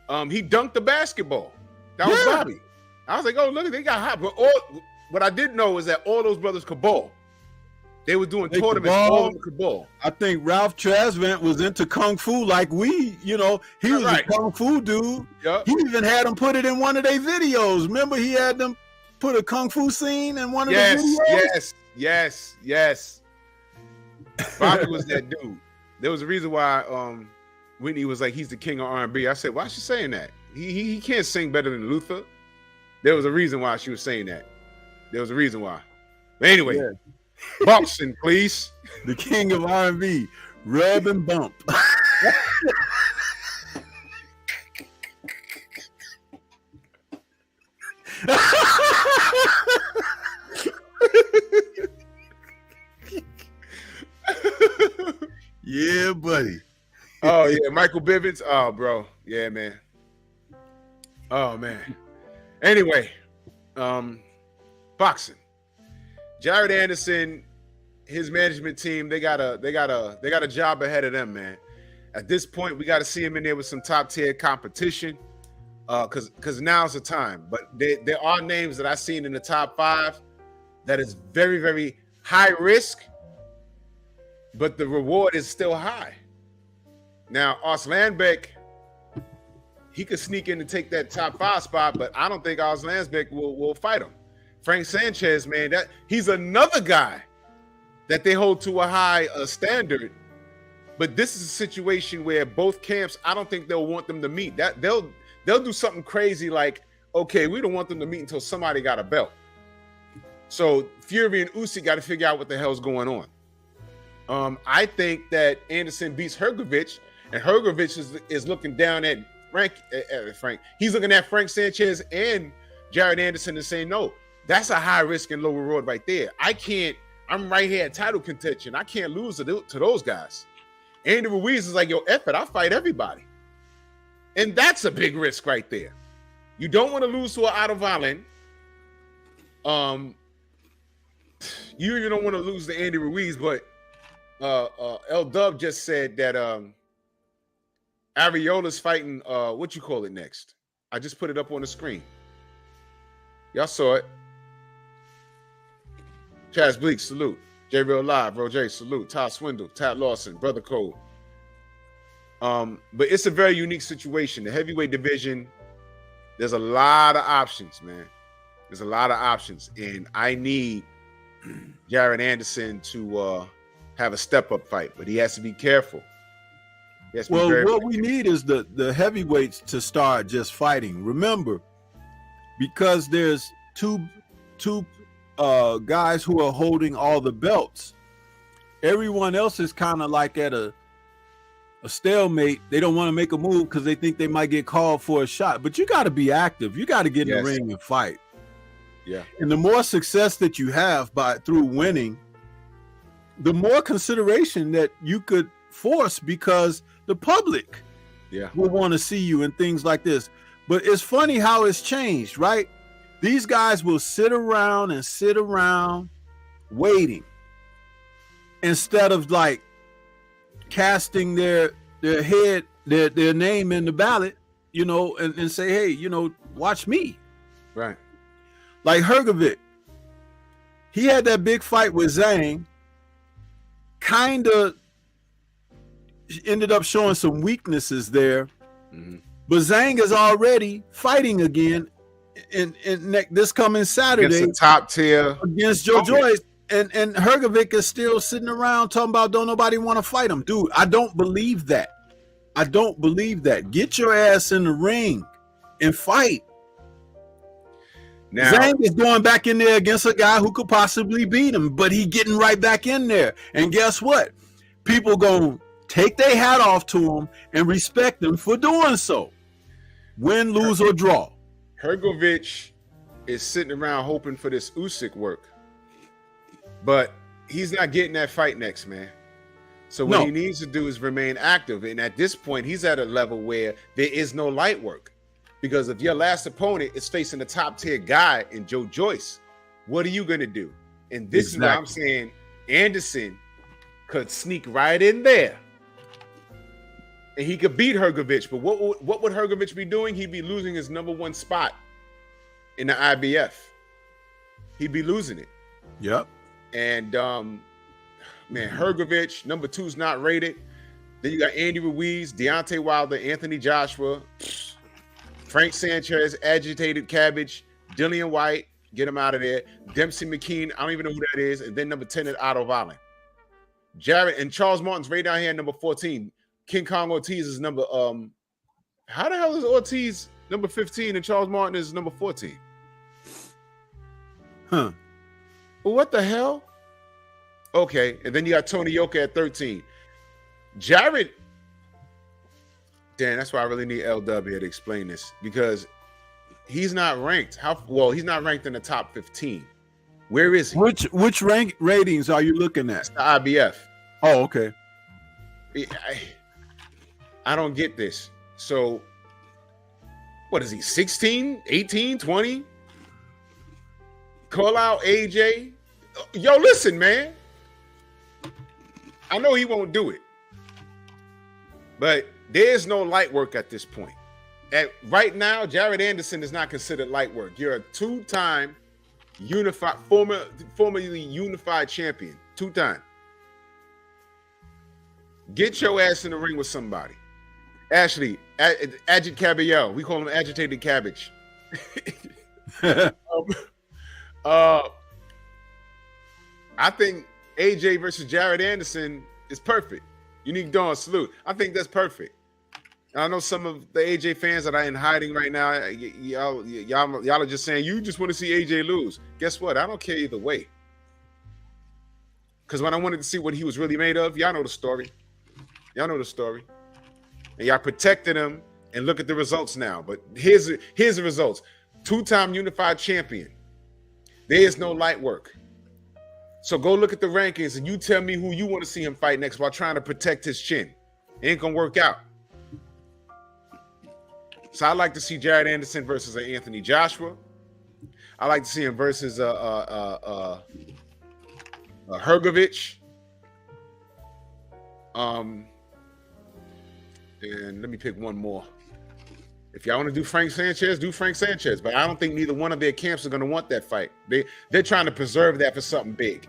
he dunked the basketball. That was Bobby. I was like, oh, look, they got hot. But what I didn't know is that all those brothers could ball. They were doing tournaments, all of them could ball. I think Ralph Tresvant was into Kung Fu like we, you know, he was a Kung Fu dude. Yep. He even had them put it in one of their videos. Remember, he had them put a Kung Fu scene in one of the videos? Yes. Bobby was that dude. There was a reason why Whitney was like, he's the king of R&B. I said, why is she saying that? He can't sing better than Luther. There was a reason why she was saying that. There was a reason why. But anyway, boxing, please. The king of R&B, rub and bump. Yeah, buddy. Oh, yeah, Michael Bivins. Oh, bro. Yeah, man. Oh, man. Anyway, boxing. Jared Anderson, his management team, they got a job ahead of them, man. At this point, we got to see him in there with some top tier competition, because now's the time. But there are names that I've seen in the top 5 that is very, very high risk, but the reward is still high. Now, Arslanbek, he could sneak in and take that top 5 spot, but I don't think Arslanbek will fight him. Frank Sanchez, man, he's another guy that they hold to a high standard. But this is a situation where both camps, I don't think they'll want them to meet. That they'll do something crazy like, okay, we don't want them to meet until somebody got a belt. So Fury and Usyk got to figure out what the hell's going on. I think that Anderson beats Hrgovic, and Hrgovic is looking down at Frank. He's looking at Frank Sanchez and Jared Anderson and saying, no, that's a high risk and low reward right there. I can't I'm right here at title contention. I can't lose to those guys. Andy Ruiz is like, yo, F it, I'll fight everybody. And that's a big risk right there. You don't want to lose to an Otto Wallin. You even don't want to lose to Andy Ruiz, but L Dub just said that Ariola's fighting what you call it next. I just put it up on the screen. Y'all saw it. Chaz Bleak, salute. J Real Live, Roger, salute. Todd Swindle, Tad Lawson, Brother Cole. But it's a very unique situation. The heavyweight division, there's a lot of options, man. There's a lot of options, and I need Jared Anderson to have a step-up fight, but he has to be careful. Well, what we need is the heavyweights to start just fighting. Remember, because there's two guys who are holding all the belts. Everyone else is kind of like at a stalemate. They don't want to make a move because they think they might get called for a shot. But you got to be active. You got to get in the ring and fight. Yeah. And the more success that you have through winning, the more consideration that you could force, because the public will want to see you and things like this. But it's funny how it's changed, right? These guys will sit around waiting instead of like casting their head, their name in the ballot, and say, hey, watch me. Right. Like Hrgovic, he had that big fight with Zhang, kind of ended up showing some weaknesses there. Mm-hmm. But Zhang is already fighting again in this coming Saturday against top tier against Joe Joyce, and Hrgovic is still sitting around talking about don't nobody want to fight him. Dude, I don't believe that. Get your ass in the ring and fight. Now, Zhang is going back in there against a guy who could possibly beat him, but he getting right back in there. And guess what? People going to take their hat off to him and respect him for doing so. Win, lose, or draw. Hrgovic is sitting around hoping for this Usyk work, but he's not getting that fight next, man. So what he needs to do is remain active. And at this point, he's at a level where there is no light work. Because if your last opponent is facing a top tier guy in Joe Joyce, what are you going to do? And this is why I'm saying Anderson could sneak right in there. And he could beat Hrgovic. But what would Hrgovic be doing? He'd be losing his number one spot in the IBF. He'd be losing it. Yep. And, man, Hrgovic, number 2 is not rated. Then you got Andy Ruiz, Deontay Wilder, Anthony Joshua, Frank Sanchez, Agitated Cabbage, Dillian White, get him out of there. Dempsey McKean, I don't even know who that is. And then number 10 is Otto Wallin. Jared and Charles Martin's right down here at number 14. King Kong Ortiz is number how the hell is Ortiz number 15 and Charles Martin is number 14? Huh. Well, what the hell? Okay, and then you got Tony Yoka at 13. Jared. Dan, that's why I really need LW to explain this, because he's not ranked. He's not ranked in the top 15. Where is he? Which rank ratings are you looking at? It's the IBF. Oh, okay. I don't get this. So, what is he, 16, 18, 20? Call out AJ. Yo, listen, man. I know he won't do it. But there's no light work at this point. Right now, Jared Anderson is not considered light work. You're a 2-time formerly unified champion. 2-time. Get your ass in the ring with somebody. Ashley, Agit Caballero. We call him Agitated Cabbage. I think AJ versus Jared Anderson is perfect. Unique Dawn, salute. I think that's perfect. I know some of the AJ fans that are in hiding right now, y'all are just saying you just want to see AJ lose. Guess what? I don't care either way. Because when I wanted to see what he was really made of, y'all know the story. And y'all protected him, and look at the results now. But here's the results. 2-time unified champion. There is no light work. So go look at the rankings and you tell me who you want to see him fight next while trying to protect his chin. It ain't gonna work out. So I like to see Jared Anderson versus Anthony Joshua. I like to see him versus Hergovich. And let me pick one more. If y'all want to do Frank Sanchez, do Frank Sanchez. But I don't think neither one of their camps are going to want that fight. They're trying to preserve that for something big.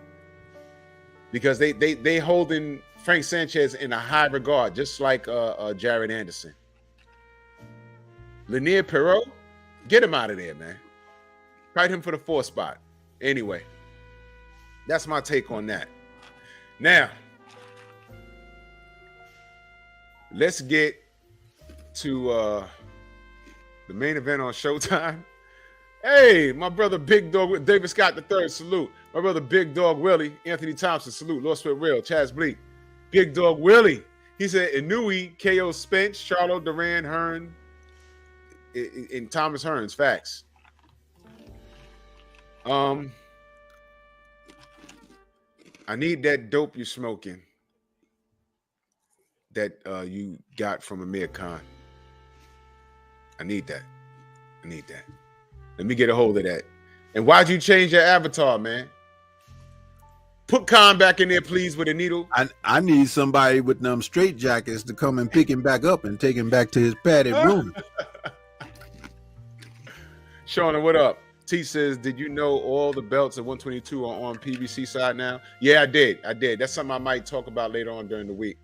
Because they holding Frank Sanchez in a high regard, just like Jared Anderson. Lanier Perot, get him out of there, man. Fight him for the 4th spot. Anyway, that's my take on that. Now, let's get to the main event on Showtime. Hey, my brother Big Dog, David Scott III, salute. My brother Big Dog Willie, Anthony Thompson, salute. Lost with Real, Chaz Bleak. Big Dog Willie. He said Inouye, KO Spence, Charlo, Duran, Hearn, and Thomas Hearns. Facts. I need that dope you're smoking that you got from Amir Khan. I need that. Let me get a hold of that. And why'd you change your avatar, man? Put Khan back in there, please, with a needle. I need somebody with them straight jackets to come and pick him back up and take him back to his padded room. Shauna, what up? T says, did you know all the belts at 122 are on PBC side now? Yeah, I did. That's something I might talk about later on during the week.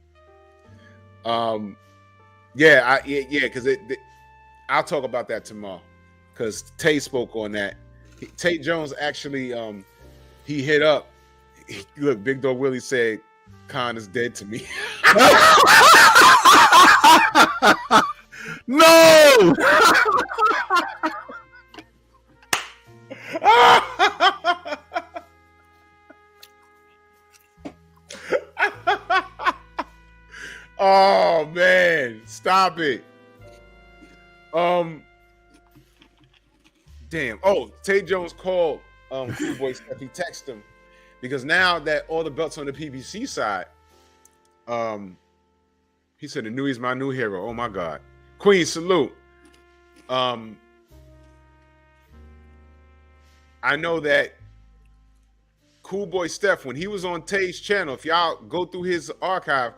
Because I'll talk about that tomorrow. Because Tay spoke on that. Tate Jones actually, he hit up. Look, Big Dog Willie said, Khan is dead to me. No! Oh man, stop it. Damn. Oh, Tate Jones called Cool Boy Steph. He texted him because now that all the belts on the PBC side, he said Inouye's my new hero. Oh my God. Queen, salute. I know that Cool Boy Steph, when he was on Tay's channel, if y'all go through his archive,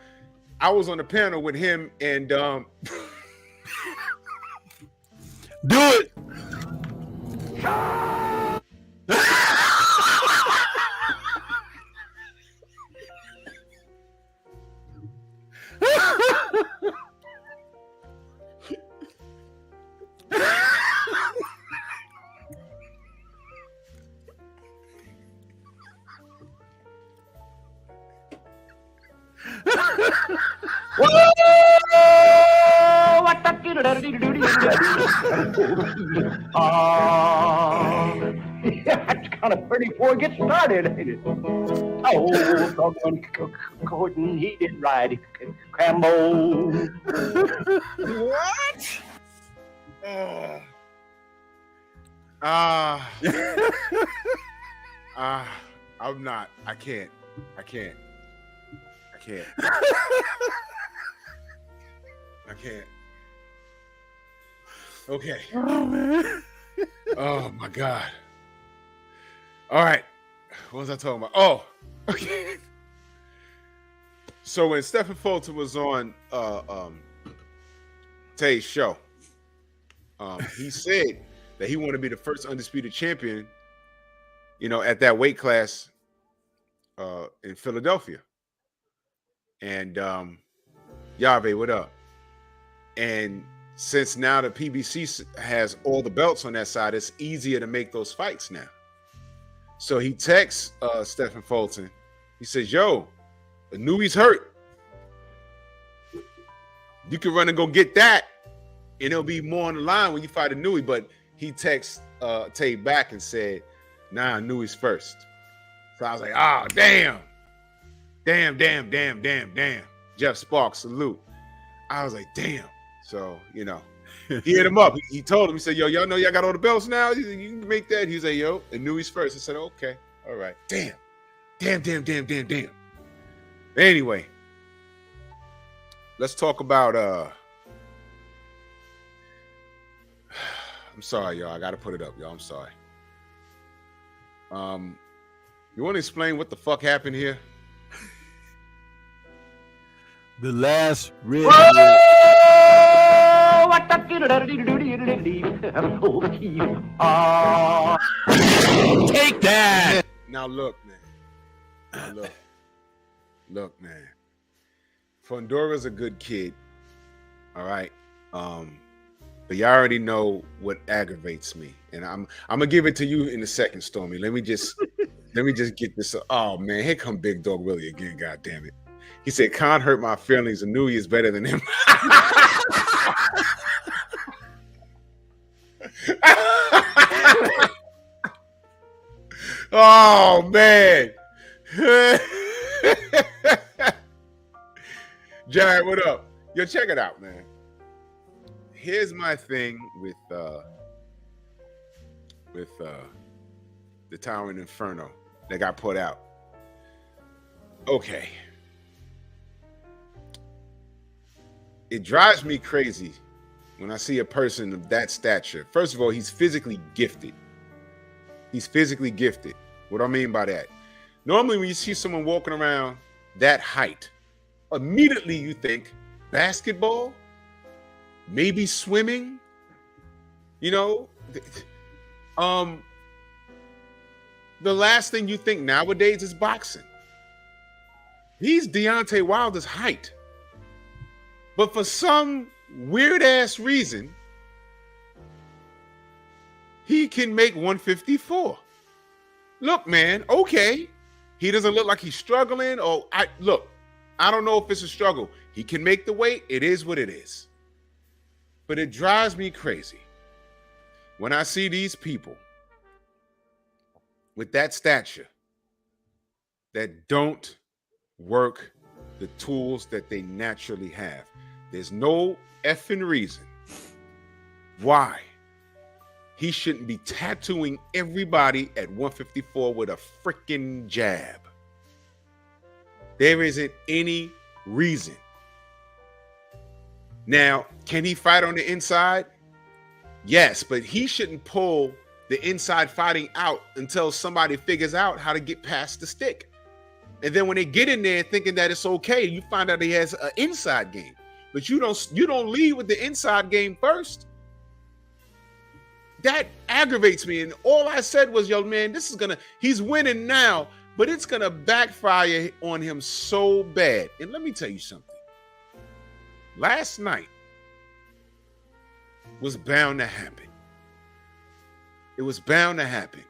I was on the panel with him and do it. That's kind of pretty before it gets started, ain't it? Oh, Gordon, he did right. Crambo. What? I'm not. I can't. Okay. Oh man. Oh my God. All right. What was I talking about? Oh, okay. So when Stephen Fulton was on Tay's show, he said that he wanted to be the first undisputed champion, at that weight class in Philadelphia. And Yave, what up? And since now the PBC has all the belts on that side, it's easier to make those fights now. So he texts Stephen Fulton. He says, yo, Inouye's hurt. You can run and go get that, and it'll be more on the line when you fight Inouye. But he texts Tay back and said, nah, Inouye's first. So I was like, oh, damn. Jeff Sparks, salute. I was like, damn. So, he hit him up. He told him, he said, yo, y'all know y'all got all the belts now? You can make that. He said, yo, Inouye's first. I said, okay, all right. Damn. Damn. Anyway, let's talk about I'm sorry, y'all. I gotta put it up, y'all. I'm sorry. You want to explain what the fuck happened here? The last red. Take that. Now look, man. Look, man. Fondora's a good kid. All right. But you already know what aggravates me. And I'm gonna give it to you in a second, Stormy. Let me just get this. Oh man, here come Big Dog Willie again. God damn it. He said, "Can't hurt my feelings. And Nui is better than him." Oh man. Jared, what up? Yo, check it out, man. Here's my thing with the Towering Inferno that got put out. Okay. It drives me crazy when I see a person of that stature. First of all, he's physically gifted. What do I mean by that? Normally, when you see someone walking around that height, immediately you think basketball, maybe swimming, you know. The last thing you think nowadays is boxing. He's Deontay Wilder's height. But for some weird ass reason, he can make 154. Look, man, okay. He doesn't look like he's struggling. I don't know if it's a struggle. He can make the weight. It is what it is. But it drives me crazy when I see these people with that stature that don't work the tools that they naturally have. There's no effing reason why he shouldn't be tattooing everybody at 154 with a freaking jab. There isn't any reason. Now, can he fight on the inside? Yes, but he shouldn't pull the inside fighting out until somebody figures out how to get past the stick. And then when they get in there thinking that it's okay, you find out he has an inside game. But you don't lead with the inside game first. That aggravates me. And all I said was, yo, man, he's winning now, but it's gonna backfire on him so bad. And let me tell you something. Last night was bound to happen. It was bound to happen.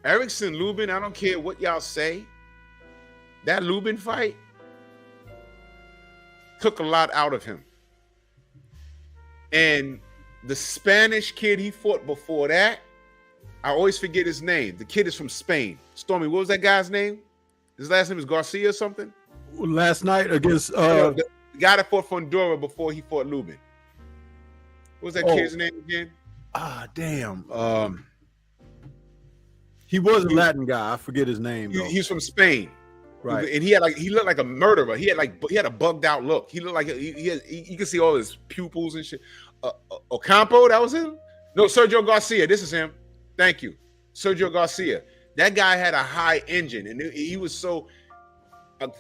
Erickson Lubin, I don't care what y'all say. That Lubin fight took a lot out of him. And the Spanish kid he fought before that, I always forget his name. The kid is from Spain. Stormy, what was that guy's name? His last name is Garcia or something? Last night against the guy that fought Fondura before he fought Lubin. What was that kid's name again? Damn. He was a Latin guy. I forget his name though. He's from Spain. Right. And he looked like a murderer. He had a bugged out look. He looked like you can see all his pupils and shit. Ocampo, that was him? No, Sergio Garcia. This is him. Thank you. Sergio Garcia. That guy had a high engine, and he was so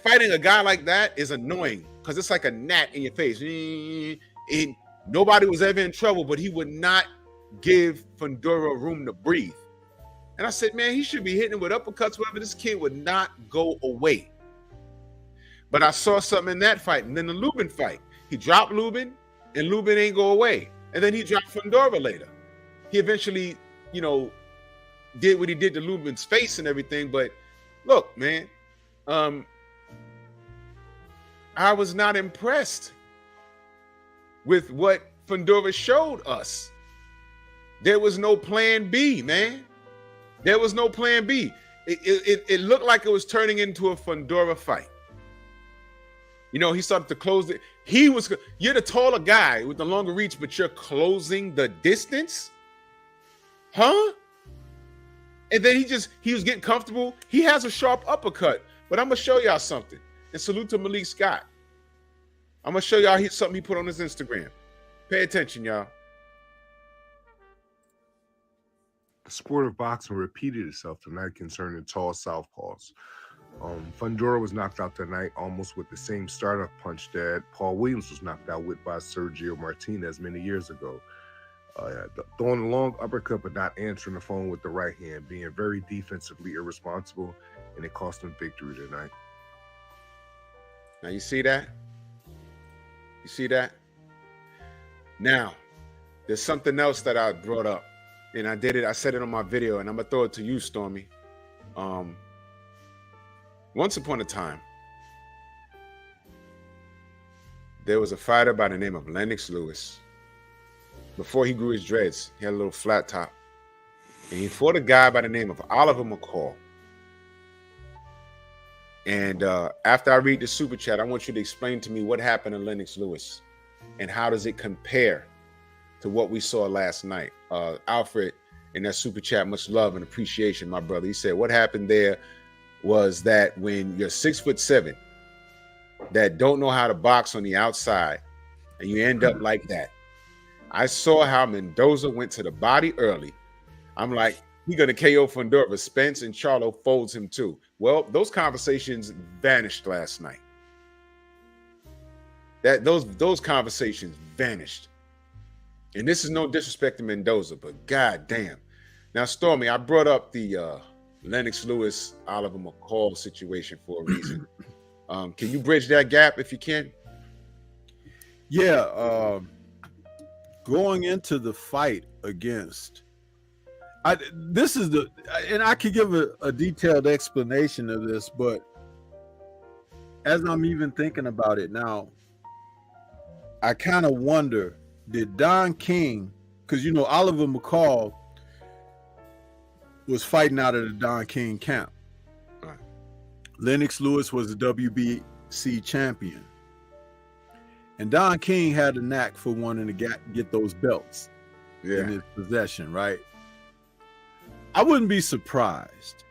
fighting a guy like that is annoying because it's like a gnat in your face. And nobody was ever in trouble, but he would not give Fundora room to breathe. And I said, man, he should be hitting him with uppercuts, whatever. This kid would not go away. But I saw something in that fight. And then the Lubin fight. He dropped Lubin, and Lubin ain't go away. And then he dropped Fundora later. He eventually, did what he did to Lubin's face and everything. But look, man, I was not impressed with what Fundora showed us. There was no plan B, man. There was no plan B. It looked like it was turning into a Fundora fight. He started to close it. You're the taller guy with the longer reach, but you're closing the distance? Huh? And then he was getting comfortable. He has a sharp uppercut. But I'm going to show y'all something. And salute to Malik Scott. I'm going to show y'all something he put on his Instagram. Pay attention, y'all. The sport of boxing repeated itself tonight concerning tall southpaws. Fundora was knocked out tonight almost with the same startup punch that Paul Williams was knocked out with by Sergio Martinez many years ago. Throwing a long uppercut but not answering the phone with the right hand, being very defensively irresponsible, and it cost him victory tonight. Now you see that? You see that? Now, there's something else that I brought up. And I said it on my video, and I'm gonna throw it to you, Stormy. Once upon a time, there was a fighter by the name of Lennox Lewis. Before he grew his dreads, he had a little flat top. And he fought a guy by the name of Oliver McCall. And after I read the super chat, I want you to explain to me what happened to Lennox Lewis and how does it compare to what we saw last night. Alfred, in that super chat, much love and appreciation, my brother. He said, what happened there was that when you're 6'7", that don't know how to box on the outside, and you end up like that. I saw how Mendoza went to the body early. I'm like, he's going to KO Fondura. Spence and Charlo folds him too. Well, those conversations vanished last night. Those conversations vanished. And this is no disrespect to Mendoza, but goddamn. Now, Stormy, I brought up the Lennox Lewis, Oliver McCall situation for a reason. Can you bridge that gap if you can? Yeah. Going into the fight against, and I could give a detailed explanation of this, but as I'm even thinking about it now, I kind of wonder, did Don King, because Oliver McCall was fighting out of the Don King camp. Right. Lennox Lewis was a WBC champion. And Don King had a knack for wanting to get those belts in his possession, right? I wouldn't be surprised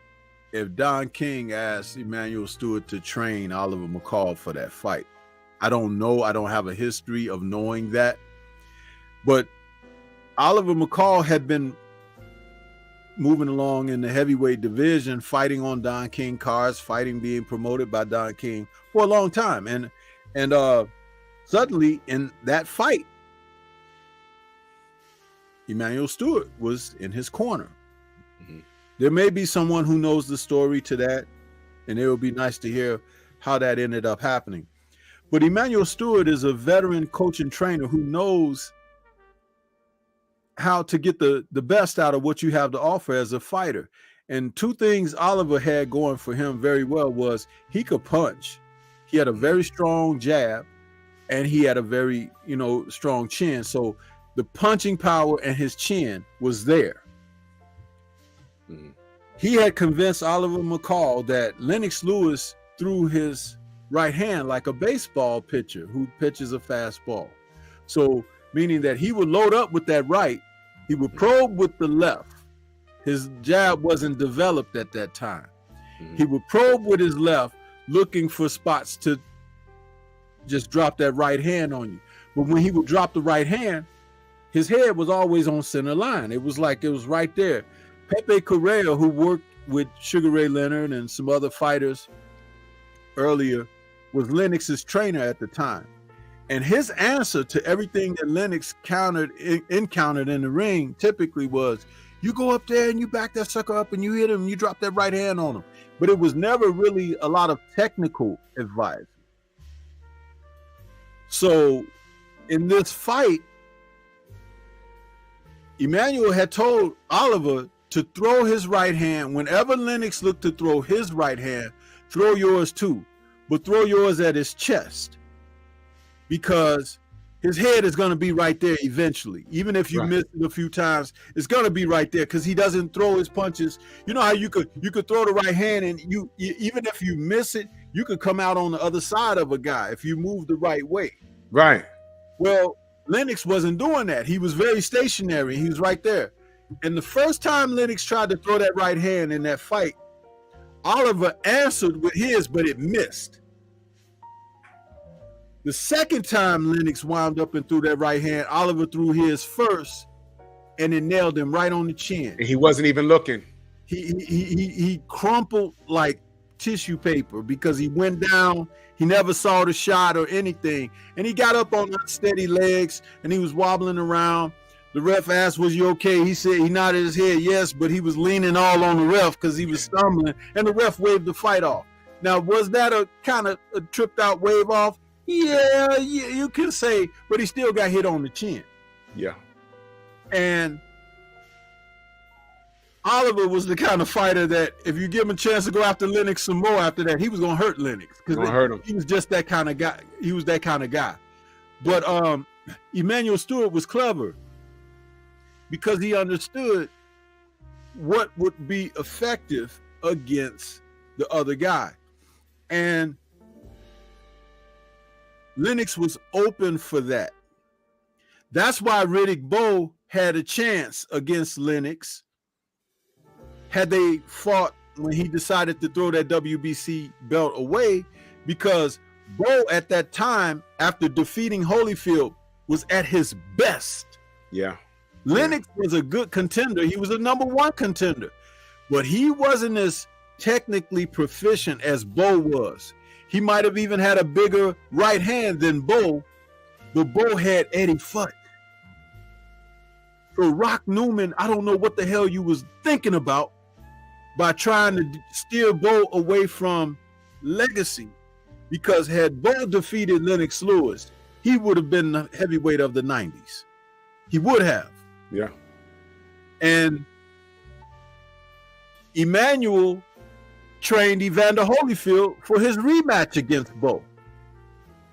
if Don King asked Emanuel Stewart to train Oliver McCall for that fight. I don't know. I don't have a history of knowing that. But Oliver McCall had been moving along in the heavyweight division, fighting on Don King cards, being promoted by Don King for a long time. And suddenly in that fight, Emanuel Stewart was in his corner. Mm-hmm. There may be someone who knows the story to that, and it would be nice to hear how that ended up happening. But Emanuel Stewart is a veteran coach and trainer who knows how to get the best out of what you have to offer as a fighter. And two things Oliver had going for him very well was he could punch. He had a very strong jab, and he had a very, strong chin. So the punching power and his chin was there. Mm-hmm. He had convinced Oliver McCall that Lennox Lewis threw his right hand like a baseball pitcher who pitches a fastball. So meaning that he would load up with that right, he would probe with the left. His jab wasn't developed at that time. Mm-hmm. He would probe with his left, looking for spots to just drop that right hand on you. But when he would drop the right hand, his head was always on center line. It was like it was right there. Pepe Correa, who worked with Sugar Ray Leonard and some other fighters earlier, was Lennox's trainer at the time. And his answer to everything that Lennox encountered in the ring typically was, you go up there and you back that sucker up and you hit him and you drop that right hand on him. But it was never really a lot of technical advice. So in this fight, Emanuel had told Oliver to throw his right hand. Whenever Lennox looked to throw his right hand, throw yours too, but throw yours at his chest, because his head is going to be right there eventually. Even if you miss it a few times, it's going to be right there because he doesn't throw his punches. You know how you could throw the right hand and you even if you miss it, you could come out on the other side of a guy if you move the right way. Right. Well, Lennox wasn't doing that. He was very stationary. He was right there. And the first time Lennox tried to throw that right hand in that fight, Oliver answered with his, but it missed. The second time Lennox wound up and threw that right hand, Oliver threw his first, and it nailed him right on the chin. And he wasn't even looking. He crumpled like tissue paper because he went down. He never saw the shot or anything, and he got up on unsteady legs, and he was wobbling around. The ref asked, "Was you okay?" He said he nodded his head yes, but he was leaning all on the ref because he was stumbling, and the ref waved the fight off. Now, was that a kind of a tripped out wave off? Yeah, you can say, but he still got hit on the chin. Yeah. And Oliver was the kind of fighter that if you give him a chance to go after Lennox some more after that, he was going to hurt Lennox. Because he was just that kind of guy. He was that kind of guy. But Emmanuel Stewart was clever because he understood what would be effective against the other guy. And Lennox was open for that. That's why Riddick Bowe had a chance against Lennox had they fought when he decided to throw that WBC belt away, because Bowe at that time, after defeating Holyfield, was at his best. Yeah. Lennox was a good contender. He was a #1 contender, but he wasn't as technically proficient as Bowe was. He might have even had a bigger right hand than Bowe, but Bowe had Eddie Fudd. So Rock Newman, I don't know what the hell you was thinking about by trying to steer Bowe away from legacy, because had Bowe defeated Lennox Lewis, he would have been the heavyweight of the 90s. He would have. Yeah. And Emmanuel trained Evander Holyfield for his rematch against Bowe.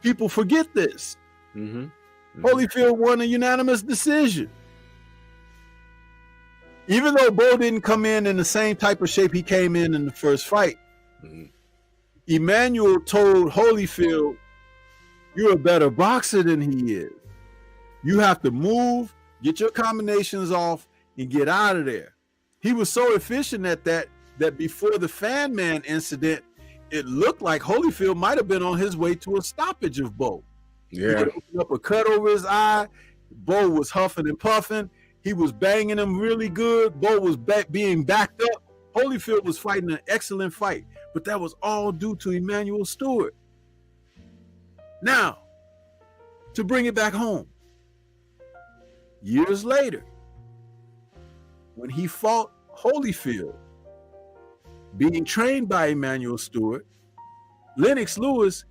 People forget this. Holyfield won a unanimous decision. Even though Bowe didn't come in the same type of shape he came in the first fight, Emmanuel told Holyfield, "You're a better boxer than he is. You have to move, get your combinations off, and get out of there." He was so efficient at that before the Fan Man incident, it looked like Holyfield might have been on his way to a stoppage of Bowe. Yeah. He opened up a cut over his eye. Bowe was huffing and puffing. He was banging him really good. Bowe was being backed up. Holyfield was fighting an excellent fight, but that was all due to Emmanuel Stewart. Now, to bring it back home, years later, when he fought Holyfield, being trained by Emmanuel Stewart, Lennox Lewis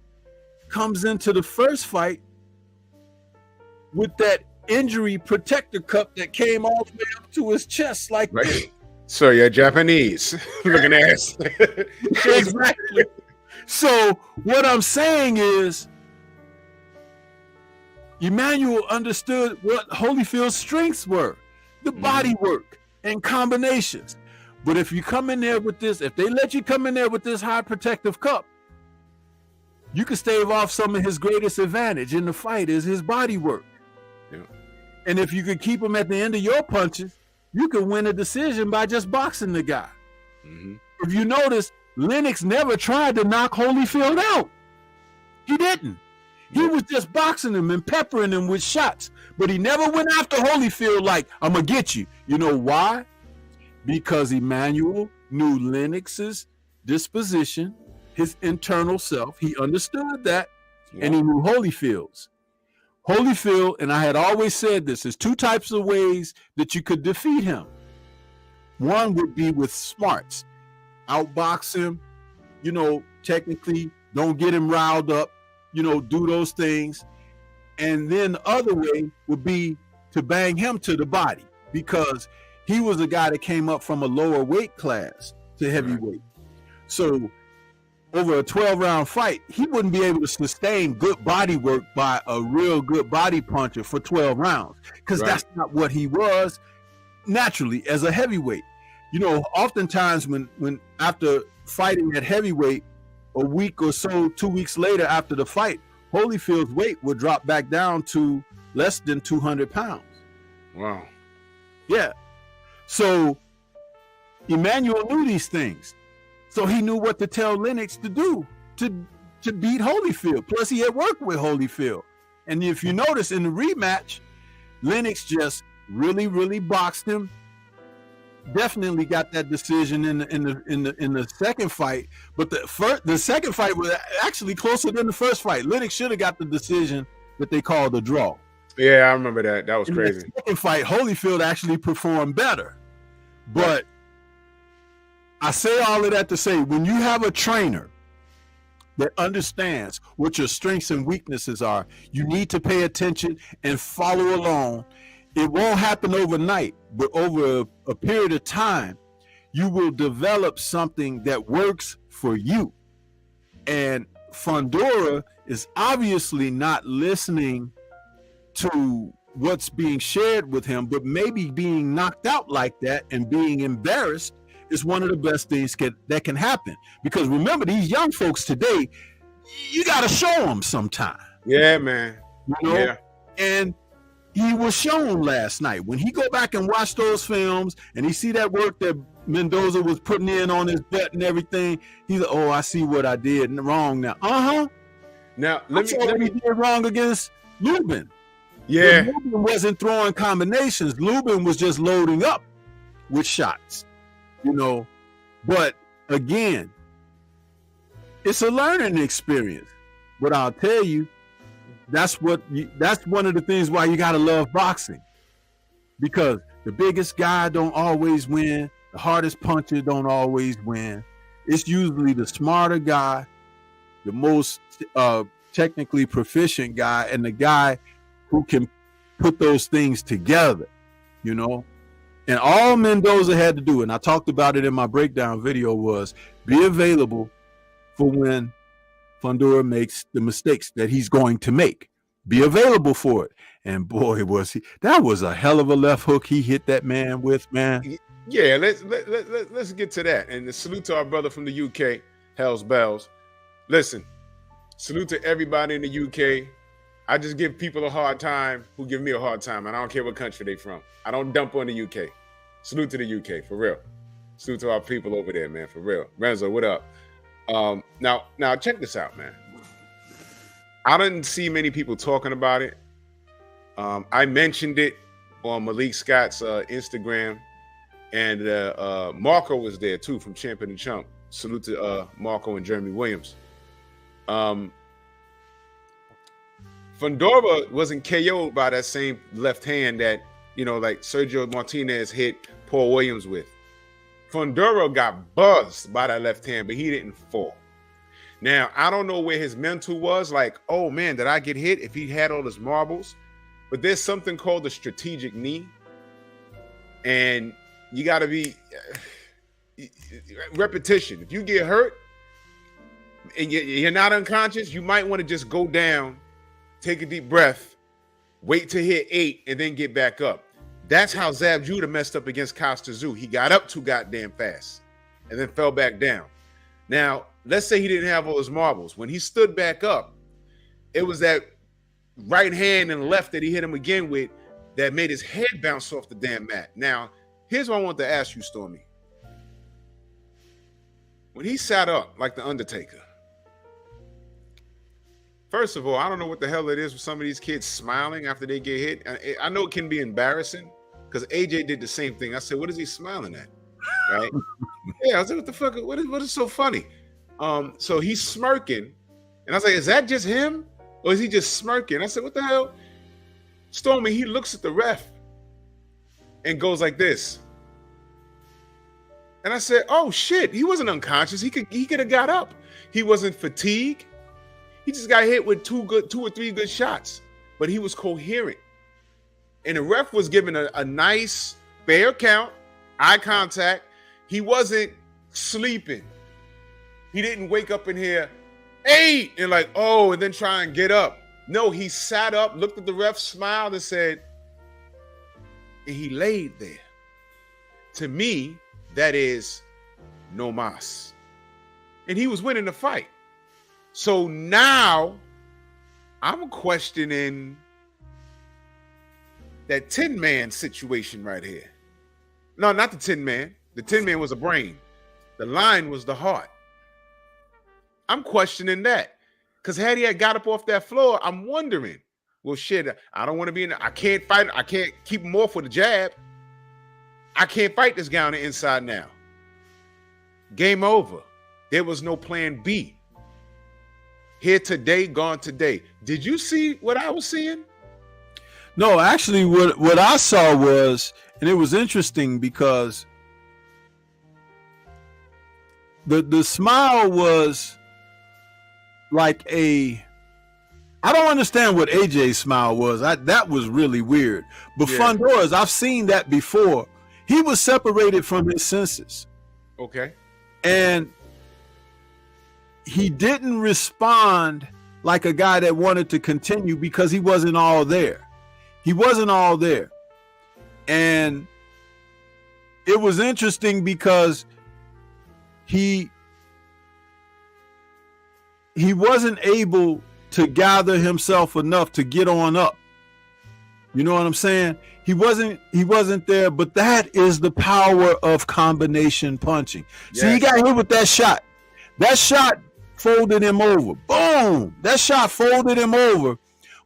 comes into the first fight with that injury protector cup that came all the way up to his chest like this. So you're Japanese looking ass. Exactly. So what I'm saying is, Emmanuel understood what Holyfield's strengths were, the body work and combinations. But if you come in there with this, if they let you come in there with this high protective cup, you can stave off some of his greatest advantage in the fight is his body work. Yeah. And if you could keep him at the end of your punches, you can win a decision by just boxing the guy. If you notice, Lennox never tried to knock Holyfield out. He didn't. He was just boxing him and peppering him with shots. But he never went after Holyfield like, "I'm going to get you." You know why? Because Emmanuel knew Lennox's disposition, his internal self. He understood that, and he knew Holyfield's. Holyfield, and I had always said this, there's two types of ways that you could defeat him. One would be with smarts. Outbox him, technically don't get him riled up, do those things. And then the other way would be to bang him to the body, because he was a guy that came up from a lower weight class to heavyweight. So over a 12-round fight, he wouldn't be able to sustain good body work by a real good body puncher for 12 rounds, because that's not what he was naturally as a heavyweight. Oftentimes when after fighting at heavyweight, a week or so, 2 weeks later after the fight, Holyfield's weight would drop back down to less than 200 pounds. Wow. Yeah. So Emmanuel knew these things. So he knew what to tell Lennox to do to beat Holyfield. Plus, he had worked with Holyfield. And if you notice in the rematch, Lennox just really, really boxed him. Definitely got that decision in the second fight. But the second fight was actually closer than the first fight. Lennox should have got the decision that they called a draw. Yeah, I remember that. That was In crazy. the second fight, Holyfield actually performed better. But I say all of that to say, when you have a trainer that understands what your strengths and weaknesses are, you need to pay attention and follow along. It won't happen overnight, but over a period of time, you will develop something that works for you. And Fondura is obviously not listening to what's being shared with him, but maybe being knocked out like that and being embarrassed is one of the best things that can happen. Because remember, these young folks today, you got to show them sometime. Yeah, man. You know? Yeah. And he was shown last night. When he go back and watch those films and he see that work that Mendoza was putting in on his butt and everything, he's like, oh, I see what I did wrong now. Now, let me he did wrong against Lubin. yeah. But Lubin wasn't throwing combinations. Lubin was just loading up with shots, you know. But again, it's a learning experience. But I'll tell you, that's one of the things why you gotta love boxing, because the biggest guy don't always win, the hardest puncher don't always win. It's usually the smarter guy, the most technically proficient guy, and the guy who can put those things together, you know. And all Mendoza had to do, and I talked about it in my breakdown video, was be available for when Fondura makes the mistakes that he's going to make. Be available for it. And boy, was he. That was a hell of a left hook he hit that man with, man. Yeah, let's get to that. And salute to our brother from the UK, Hell's Bells. Listen, salute to everybody in the UK. I just give people a hard time who give me a hard time, and I don't care what country they from. I don't dump on the UK. Salute to the UK, for real. Salute to our people over there, man, for real. Renzo, what up? Now check this out, man. I didn't see many people talking about it. I mentioned it on Malik Scott's Instagram, and Marco was there too from Champion and Chump. Salute to Marco and Jeremy Williams. Fundora wasn't KO'd by that same left hand that, you know, like Sergio Martinez hit Paul Williams with. Fundora got buzzed by that left hand, but he didn't fall. Now, I don't know where his mental was, like, oh man, did I get hit if he had all his marbles? But there's something called a strategic knee. And you got to be repetition. If you get hurt and you're not unconscious, you might want to just go down, take a deep breath, wait to hit 8, and then get back up. That's how Zab Judah messed up against Costa Zoo. He got up too goddamn fast and then fell back down. Now, let's say he didn't have all his marbles. When he stood back up, it was that right hand and left that he hit him again with that made his head bounce off the damn mat. Now, here's what I want to ask you, Stormy. When he sat up like the Undertaker, first of all, I don't know what the hell it is with some of these kids smiling after they get hit. I know it can be embarrassing because AJ did the same thing. I said, what is he smiling at? Right? Yeah, I was like, what the fuck? What is so funny? So he's smirking. And I was like, is that just him? Or is he just smirking? I said, what the hell? Stormy, he looks at the ref and goes like this. And I said, oh shit, he wasn't unconscious. He could have got up. He wasn't fatigued. He just got hit with 2 or 3 good shots, but he was coherent. And the ref was giving a nice, fair count, eye contact. He wasn't sleeping. He didn't wake up in here, 8, and like, oh, and then try and get up. No, he sat up, looked at the ref, smiled, and said, and he laid there. To me, that is no mas. And he was winning the fight. So now I'm questioning that 10-man situation right here. No, not the Tin Man. The Tin Man was a brain. The Lion was the heart. I'm questioning that. Because had he had got up off that floor, I'm wondering, well, shit, I don't want to be in. I can't fight. I can't keep him off with a jab. I can't fight this guy on the inside now. Game over. There was no plan B. Here today, gone today. Did you see what I was seeing? No, actually, what I saw was, and it was interesting because the smile was like I don't understand what AJ's smile was. That was really weird. But yeah. Fondora's, I've seen that before. He was separated from his senses. Okay. And he didn't respond like a guy that wanted to continue because he wasn't all there. He wasn't all there. And it was interesting because he wasn't able to gather himself enough to get on up. You know what I'm saying? He wasn't there, but that is the power of combination punching. Yes. See, he got hit with that shot. That shot folded him over. Boom! That shot folded him over.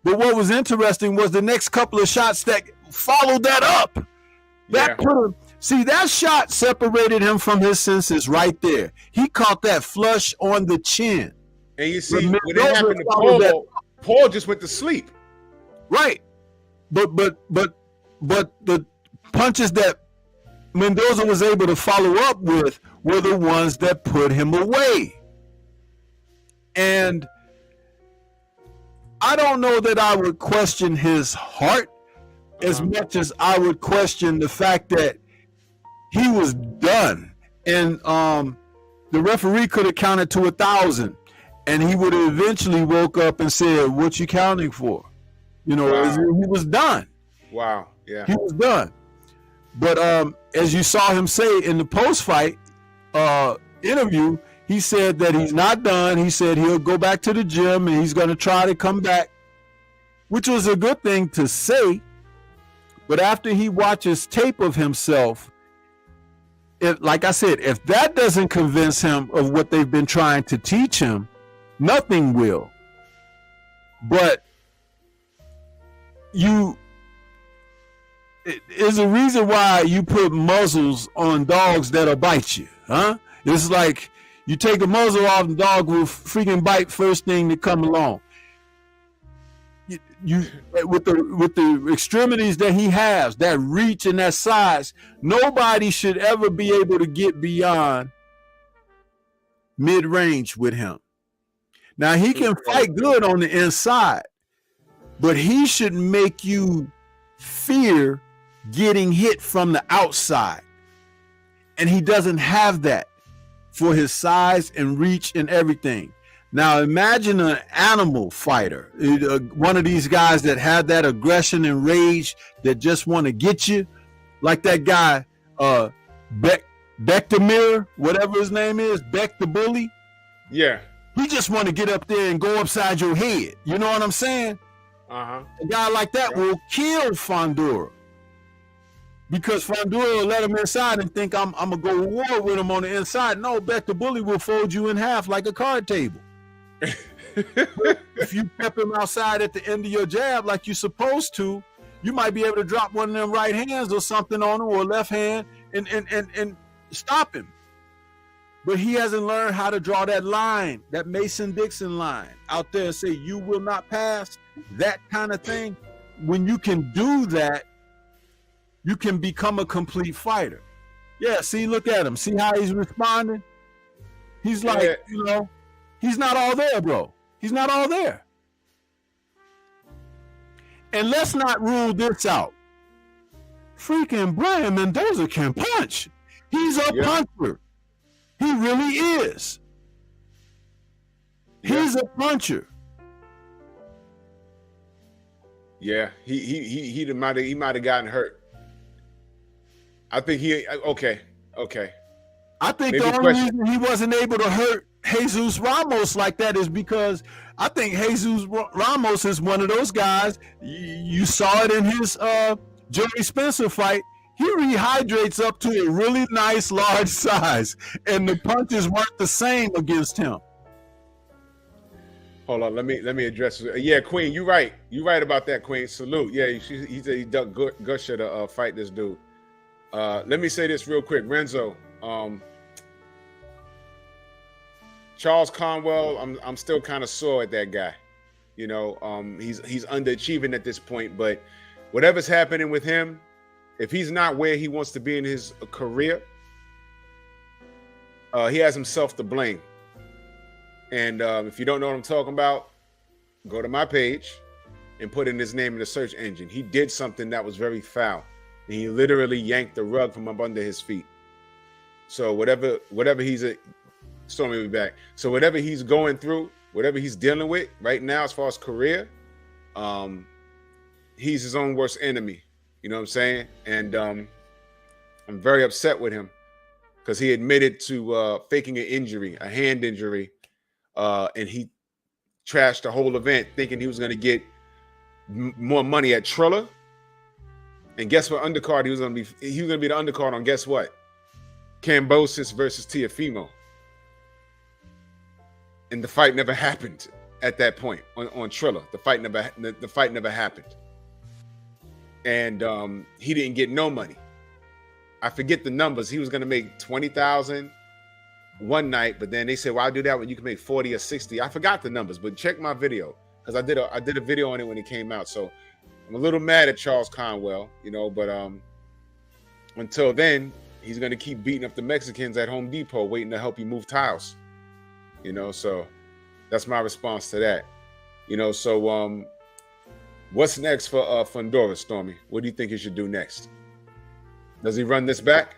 But what was interesting was the next couple of shots that followed that up. That put him. See, that shot separated him from his senses right there. He caught that flush on the chin. And you see, when it happened to Paul just went to sleep. Right. But the punches that Mendoza was able to follow up with were the ones that put him away. And I don't know that I would question his heart as much as I would question the fact that he was done. And the referee could have counted to 1,000 and he would have eventually woke up and said, "What you counting for?" You know, he was done. Wow. Yeah. He was done. But as you saw him say in the post-fight interview, he said that he's not done. He said he'll go back to the gym and he's going to try to come back, which was a good thing to say. But after he watches tape of himself, like I said, if that doesn't convince him of what they've been trying to teach him, nothing will. But there's a reason why you put muzzles on dogs that'll bite you, huh? It's like you take a muzzle off, the dog will freaking bite first thing that come along. You with the extremities that he has, that reach and that size, nobody should ever be able to get beyond mid-range with him. Now he can fight good on the inside, but he should make you fear getting hit from the outside. And he doesn't have that for his size and reach and everything. Now imagine an animal fighter, one of these guys that have that aggression and rage that just want to get you, like that guy, Beck the Mirror, whatever his name is, Beck the Bully. Yeah. He just want to get up there and go upside your head. You know what I'm saying? Uh-huh. A guy like that will kill Fondura. Because Fundora will let him inside and think I'm going to go to war with him on the inside. No, Beck the Bully will fold you in half like a card table. If you pep him outside at the end of your jab like you're supposed to, you might be able to drop one of them right hands or something on him, or left hand and stop him. But he hasn't learned how to draw that line, that Mason-Dixon line out there and say, you will not pass, that kind of thing. When you can do that, you can become a complete fighter. Yeah, see, look at him. See how he's responding? He's like, he's not all there, bro. He's not all there. And let's not rule this out. Freaking Brian Mendoza can punch. He's a puncher. He really is. He's a puncher. Yeah, he might have gotten hurt. I think okay. I think maybe the only reason he wasn't able to hurt Jesus Ramos like that is because I think Jesus Ramos is one of those guys. You saw it in his Joey Spencer fight. He rehydrates up to a really nice large size, and the punches weren't the same against him. Hold on, let me address it. Yeah, Queen, you right. You right about that, Queen. Salute. Yeah, he said he ducked Gusher to fight this dude. Let me say this real quick, Renzo. Charles Conwell, I'm still kind of sore at that guy. You know, he's underachieving at this point, but whatever's happening with him, if he's not where he wants to be in his career, he has himself to blame. And if you don't know what I'm talking about, go to my page and put in his name in the search engine. He did something that was very foul. And he literally yanked the rug from up under his feet. So whatever he's Stormy will be back. So whatever he's going through, whatever he's dealing with right now as far as career, he's his own worst enemy. You know what I'm saying? And I'm very upset with him because he admitted to faking an injury, a hand injury, and he trashed the whole event thinking he was going to get more money at Triller. And guess what undercard he was going to be? He was going to be the undercard on guess what? Kambosos versus Teofimo. And the fight never happened at that point on Triller. The fight never happened. And he didn't get no money. I forget the numbers. He was going to make $20,000 one night, but then they said, "Well, I'll do that when you can make 40 or 60." I forgot the numbers, but check my video because I did a video on it when it came out. So I'm a little mad at Charles Conwell, you know, but until then, he's going to keep beating up the Mexicans at Home Depot, waiting to help you move tiles. You know, so that's my response to that. You know, so what's next for Fundora, Stormy? What do you think he should do next? Does he run this back?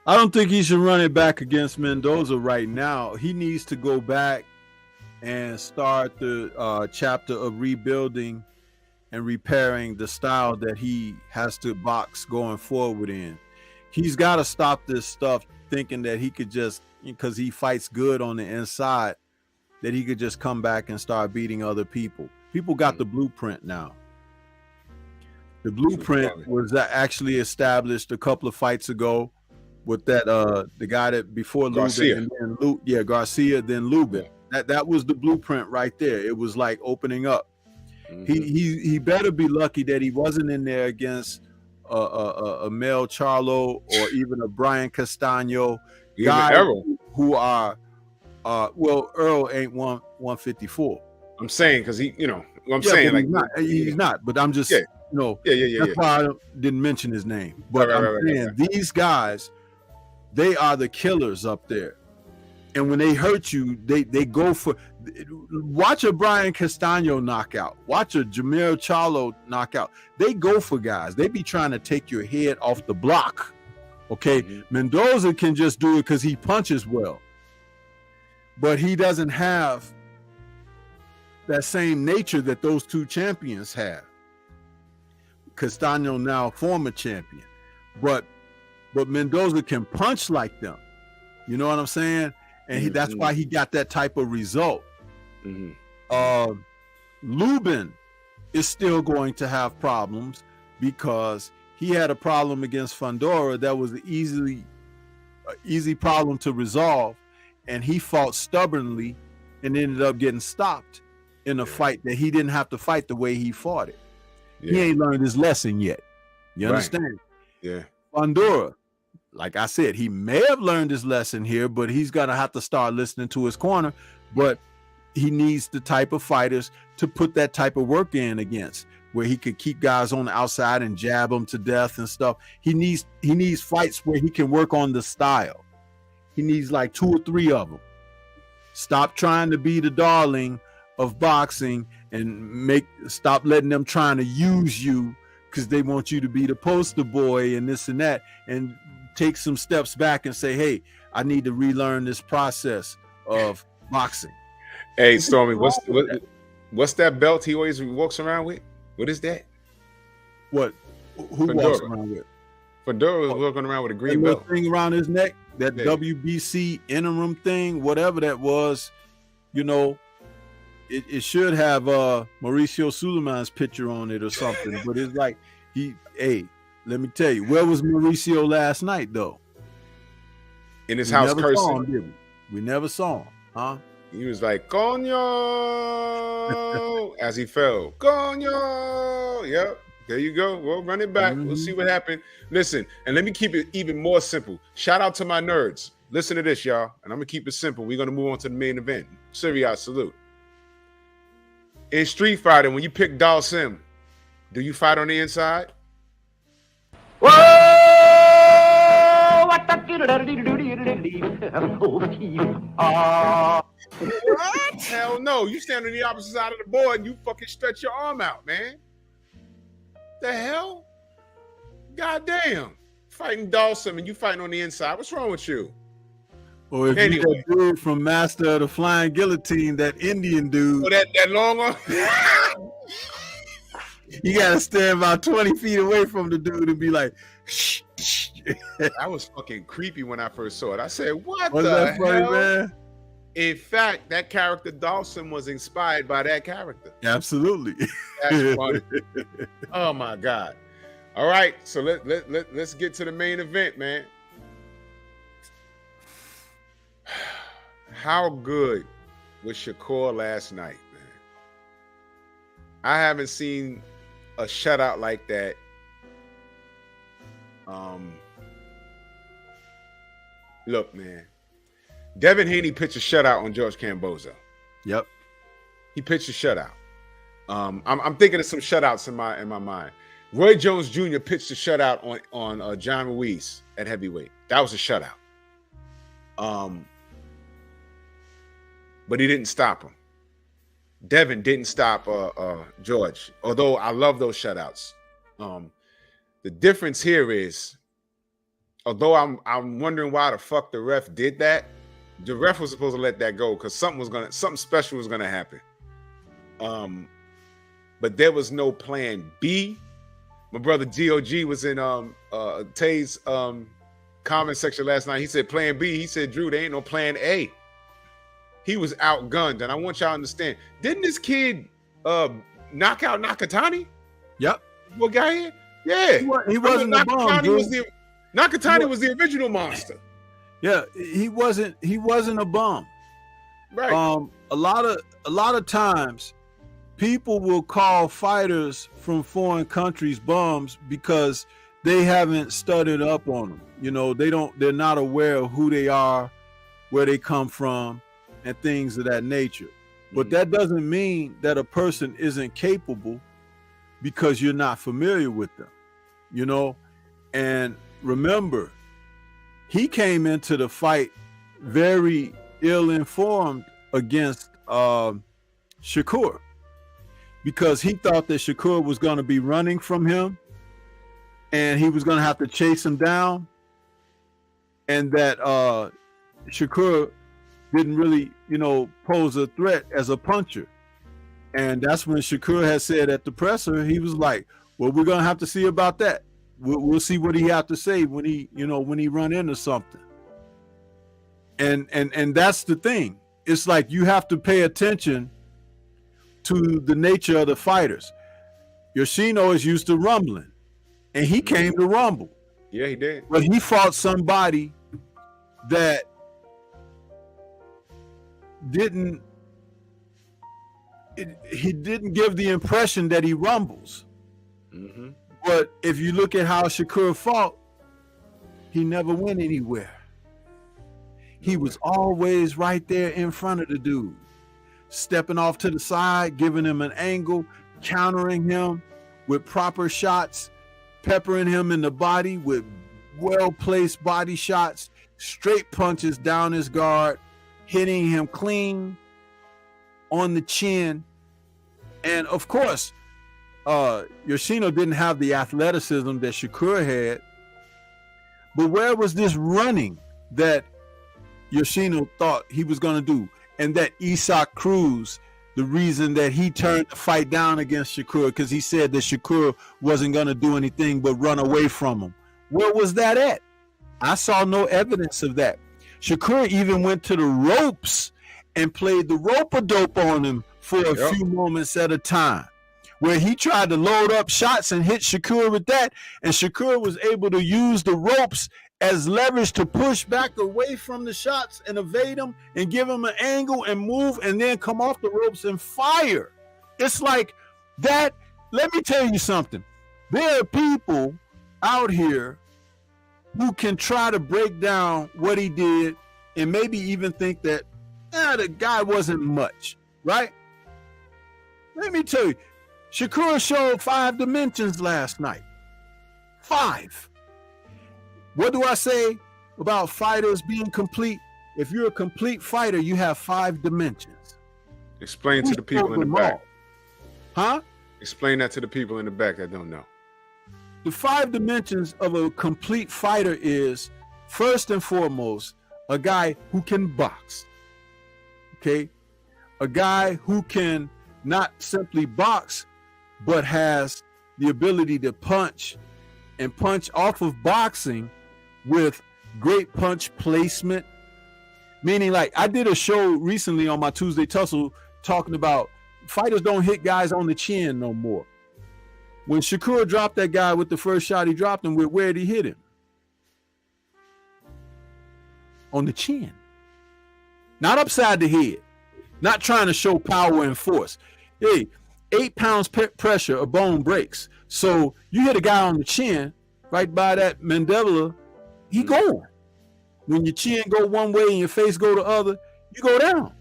I don't think he should run it back against Mendoza right now. He needs to go back and start the chapter of rebuilding and repairing the style that he has to box going forward in. He's got to stop this stuff thinking that he could just, because he fights good on the inside, that he could just come back and start beating other people. People got the blueprint now. The blueprint was actually established a couple of fights ago with that the guy that before Garcia. Lubin and then Garcia, then Lubin. That was the blueprint right there. It was like opening up. He better be lucky that he wasn't in there against a Mel Charlo or even a Brian Castano, guys who are well, Earl ain't 154. I'm saying because he, you know, what I'm Yeah, saying but like he's not. But I'm just, Yeah. you know, yeah. that's why I didn't mention his name. But Right, I'm right, saying these guys, they are the killers up there. And when they hurt you, they go for. Watch a Brian Castano knockout. Watch a Jamil Charlo knockout. They go for guys. They be trying to take your head off the block. Okay, Mendoza can just do it because he punches well, but he doesn't have that same nature that those two champions have. Castano now former champion, but Mendoza can punch like them. You know what I'm saying? And that's why he got that type of result. Lubin is still going to have problems because he had a problem against Fondura that was an easy problem to resolve, and he fought stubbornly and ended up getting stopped in a fight that he didn't have to fight the way he fought it. He ain't learned his lesson yet. You understand? Yeah. Fondura, like I said, he may have learned his lesson here, but he's gonna have to start listening to his corner. But he needs the type of fighters to put that type of work in against, where he could keep guys on the outside and jab them to death and stuff. He needs fights where he can work on the style. He needs like 2 or 3 of them. Stop trying to be the darling of boxing and stop letting them trying to use you because they want you to be the poster boy and this and that, and take some steps back and say, hey, I need to relearn this process of boxing. Hey, Stormy, what's that belt he always walks around with? What is that? What? Who Fundora. walks around with? Fondura was walking around with a green That little belt. thing around his neck, that WBC interim thing, whatever that was, you know, it should have Mauricio Suleiman's picture on it or something. But it's like Hey, let me tell you, where was Mauricio last night though? In his We house never cursing. saw him, did we? We never saw him, huh? He was like, Coño, as he fell. Coño. Yep. There you go. Well, run it back. We'll see what happened. Listen, and let me keep it even more simple. Shout out to my nerds. Listen to this, y'all. And I'm going to keep it simple. We're going to move on to the main event. Serious salute. In Street Fighter, when you pick Dalsim, do you fight on the inside? Whoa! What the What? Hell no. You stand on the opposite side of the board and you fucking stretch your arm out, man. The hell? Goddamn. Fighting Dawson and you fighting on the inside. What's wrong with you? Or if you that dude from Master of the Flying Guillotine, that Indian dude. Oh, that long arm? You gotta stand about 20 feet away from the dude and be like, shh, shh. That was fucking creepy when I first saw it. I said, what Was the that funny, hell? man? In fact, that character Dawson was inspired by that character. Absolutely. That's funny. Oh my God. All right, so let's get to the main event, man. How good was Shakur last night, man? I haven't seen a shutout like that. Look, man. Devin Haney pitched a shutout on George Camboza. Yep. He pitched a shutout. I'm thinking of some shutouts in my mind. Roy Jones Jr. pitched a shutout on John Ruiz at heavyweight. That was a shutout. But he didn't stop him. Devin didn't stop George. Although I love those shutouts. The difference here is, although I'm wondering why the fuck the ref did that. The ref was supposed to let that go because something special was gonna happen. But there was no plan B. My brother GOG was in Tay's comment section last night. He said plan B. He said, Drew, there ain't no plan A. He was outgunned, and I want y'all to understand. Didn't this kid knock out Nakatani? Yep. What guy here? Yeah. He wasn't a bum, Nakatani was the original monster. Yeah, he wasn't a bum. Right. A lot of times people will call fighters from foreign countries bums because they haven't studied up on them. You know, they're not aware of who they are, where they come from, and things of that nature. But that doesn't mean that a person isn't capable because you're not familiar with them, you know? And remember, he came into the fight very ill-informed against Shakur because he thought that Shakur was going to be running from him and he was going to have to chase him down, and that Shakur didn't really, pose a threat as a puncher. And that's when Shakur had said at the presser, he was like, well, we're going to have to see about that. We'll see what he have to say when he run into something. And that's the thing. It's like you have to pay attention to the nature of the fighters. Yoshino is used to rumbling, and he came to rumble. Yeah, he did. But he fought somebody that he didn't give the impression that he rumbles. Mm-hmm. But if you look at how Shakur fought, he never went anywhere. He was always right there in front of the dude, stepping off to the side, giving him an angle, countering him with proper shots, peppering him in the body with well-placed body shots, straight punches down his guard, hitting him clean on the chin. And of course, Yoshino didn't have the athleticism that Shakur had. But where was this running that Yoshino thought he was going to do? And that Isaac Cruz, the reason that he turned the fight down against Shakur, because he said that Shakur wasn't going to do anything but run away from him. Where was that at? I saw no evidence of that. Shakur even went to the ropes and played the rope-a-dope on him for a few moments at a time. where he tried to load up shots and hit Shakur with that, and Shakur was able to use the ropes as leverage to push back away from the shots and evade them and give him an angle and move and then come off the ropes and fire. It's like that. Let me tell you something. There are people out here who can try to break down what he did and maybe even think that the guy wasn't much, right? Let me tell you, Shakur showed 5 dimensions last night. 5. What do I say about fighters being complete? If you're a complete fighter, you have 5 dimensions. Explain to the people in the back. Huh? Explain that to the people in the back that don't know. The 5 dimensions of a complete fighter is, first and foremost, a guy who can box. Okay? A guy who can not simply box, but has the ability to punch and punch off of boxing with great punch placement. Meaning, like, I did a show recently on my Tuesday Tussle talking about fighters don't hit guys on the chin no more. When Shakur dropped that guy with the first shot he dropped him with, where did he hit him? On the chin. Not upside the head. Not trying to show power and force. Hey, 8 pounds pressure, a bone breaks. So you hit a guy on the chin, right by that mandibular, he going. When your chin go one way and your face go the other, you go down.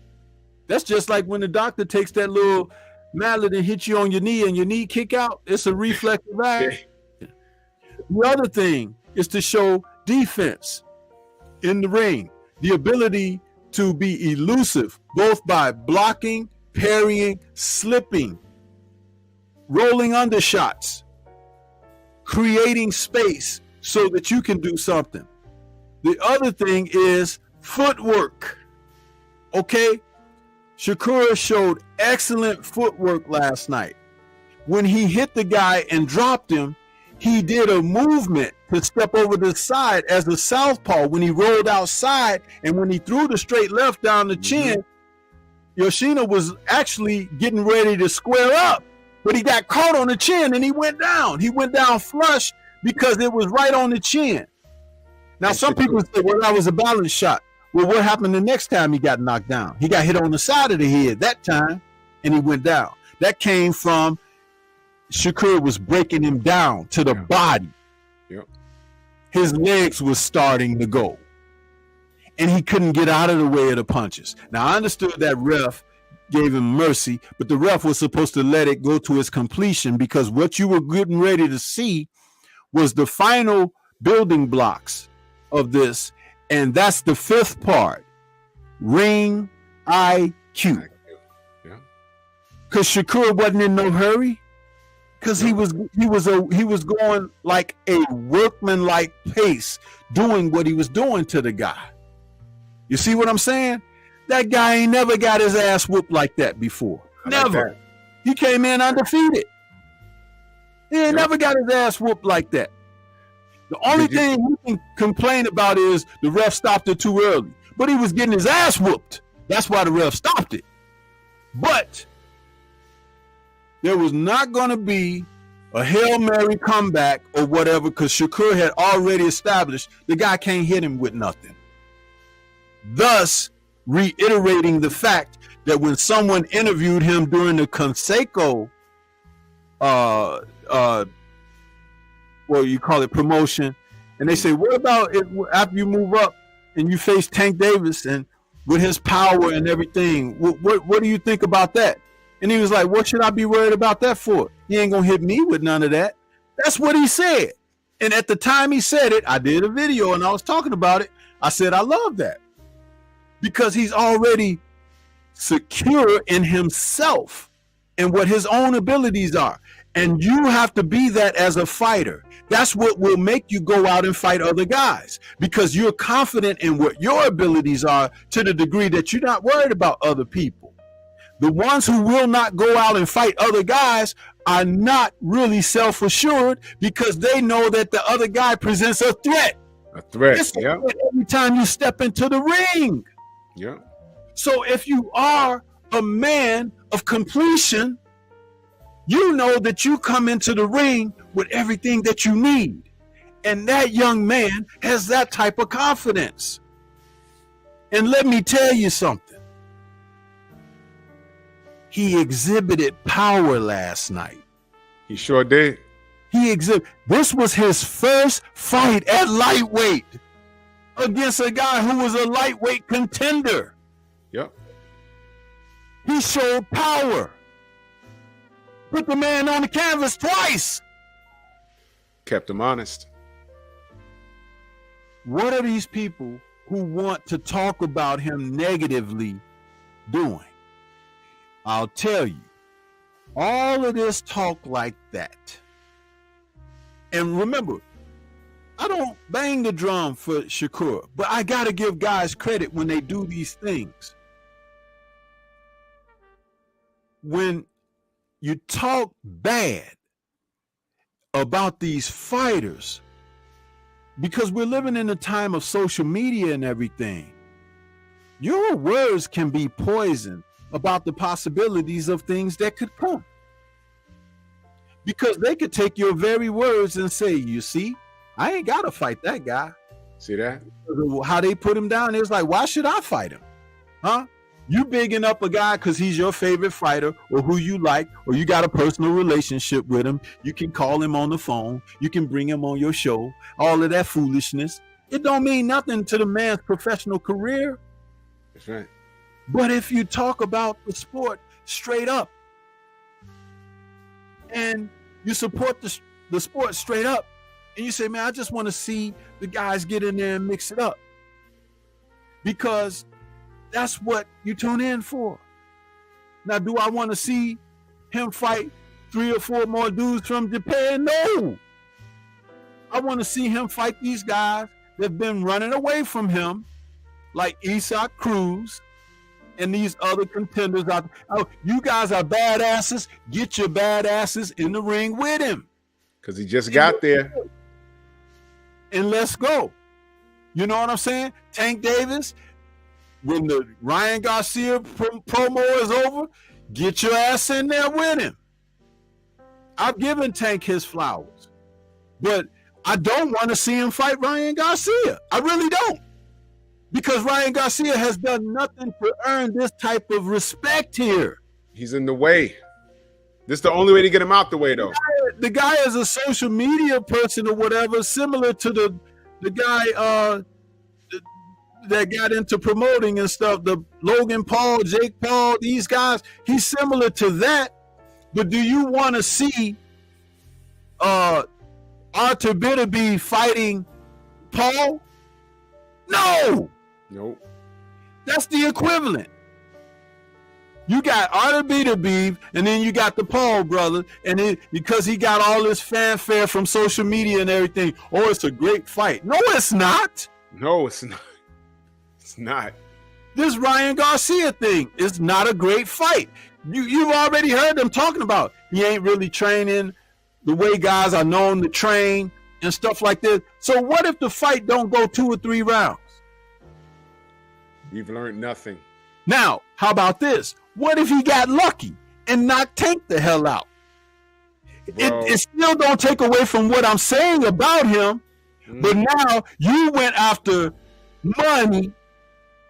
That's just like when the doctor takes that little mallet and hits you on your knee and your knee kick out. It's a reflective action. The other thing is to show defense in the ring, the ability to be elusive, both by blocking, parrying, slipping, rolling under shots, creating space so that you can do something. The other thing is footwork. Okay? Shakur showed excellent footwork last night. When he hit the guy and dropped him, he did a movement to step over the side as a southpaw when he rolled outside, and when he threw the straight left down the chin, Yoshino was actually getting ready to square up, but he got caught on the chin and he went down. He went down flush because it was right on the chin. Now, some people say, well, that was a balance shot. Well, what happened the next time he got knocked down? He got hit on the side of the head that time, and he went down. That came from Shakur was breaking him down to the body. Yep. His legs was starting to go, and he couldn't get out of the way of the punches. Now, I understood that ref gave him mercy, but the ref was supposed to let it go to its completion, because what you were getting ready to see was the final building blocks of this, and that's the 5th part, ring IQ. Yeah. Because Shakur wasn't in no hurry, because he was going like a workman-like pace, doing what he was doing to the guy. You see what I'm saying? That guy ain't never got his ass whooped like that before. Never. He came in undefeated. He ain't never got his ass whooped like that. The only thing we can complain about is the ref stopped it too early. But he was getting his ass whooped. That's why the ref stopped it. But there was not going to be a Hail Mary comeback or whatever, because Shakur had already established the guy can't hit him with nothing. Thus, reiterating the fact that when someone interviewed him during the Conseco well, you call it promotion, and they say, what about it after you move up and you face Tank Davis and with his power and everything? What do you think about that? And he was like, what should I be worried about that for? He ain't gonna hit me with none of that. That's what he said. And at the time he said it, I did a video and I was talking about it. I said, I love that, because he's already secure in himself and what his own abilities are. And you have to be that as a fighter. That's what will make you go out and fight other guys, because you're confident in what your abilities are to the degree that you're not worried about other people. The ones who will not go out and fight other guys are not really self-assured, because they know that the other guy presents a threat. A threat, It's a threat every time you step into the ring. Yeah. So if you are a man of completion, You know that you come into the ring with everything that you need. And that young man has that type of confidence. And let me tell you something. He exhibited power last night. He sure did. This was his first fight at lightweight against a guy who was a lightweight contender. Yep. He showed power. Put the man on the canvas twice. Kept him honest. What are these people who want to talk about him negatively doing? I'll tell you, all of this talk like that. And remember, I don't bang the drum for Shakur, but I got to give guys credit when they do these things. When you talk bad about these fighters, because we're living in a time of social media and everything, your words can be poison about the possibilities of things that could come. Because they could take your very words and say, you see, I ain't got to fight that guy. See that? How they put him down, it's like, why should I fight him? Huh? You bigging up a guy because he's your favorite fighter or who you like, or you got a personal relationship with him. You can call him on the phone. You can bring him on your show. All of that foolishness. It don't mean nothing to the man's professional career. That's right. But if you talk about the sport straight up and you support the sport straight up and you say, man, I just want to see the guys get in there and mix it up, because that's what you tune in for. Now, do I want to see him fight 3 or 4 more dudes from Japan? No. I want to see him fight these guys that have been running away from him, like Isaac Cruz and these other contenders out there. Oh, you guys are badasses. Get your badasses in the ring with him. Because he just got there. And let's go. You know what I'm saying? Tank Davis, when the Ryan Garcia promo is over, get your ass in there with him. I've given Tank his flowers, but I don't want to see him fight Ryan Garcia. I really don't. Because Ryan Garcia has done nothing to earn this type of respect here. He's in the way. This is the only way to get him out the way, though. The guy is a social media person or whatever, similar to the guy that got into promoting and stuff, the Logan Paul, Jake Paul, these guys. He's similar to that. But do you want to see Arthur Bitterby fighting Paul? No. Nope. That's the equivalent. You got Arthur Bitterby, and then you got the Paul brother, and because he got all this fanfare from social media and everything, oh, it's a great fight. No, it's not. No, it's not. It's not. This Ryan Garcia thing is not a great fight. You've already heard them talking about he ain't really training the way guys are known to train and stuff like this. So what if the fight don't go 2 or 3 rounds? We've learned nothing. Now, how about this? What if he got lucky and knocked Tank the hell out? It still don't take away from what I'm saying about him, but now you went after money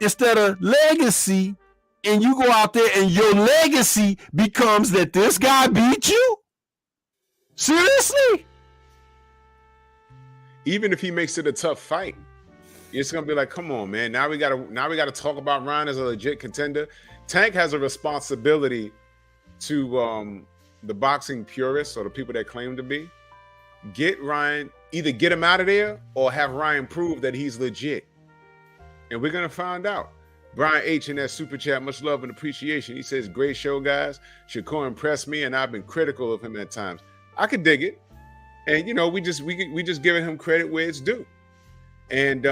instead of legacy, and you go out there and your legacy becomes that this guy beat you? Seriously? Even if he makes it a tough fight, it's gonna be like, come on, man. Now we gotta talk about Ryan as a legit contender. Tank has a responsibility to the boxing purists or the people that claim to be. Get Ryan, either get him out of there or have Ryan prove that he's legit. And we're gonna find out. Brian H in that super chat, much love and appreciation. He says, great show, guys. Shakur impressed me, and I've been critical of him at times. I could dig it. And you know, we just giving him credit where it's due. And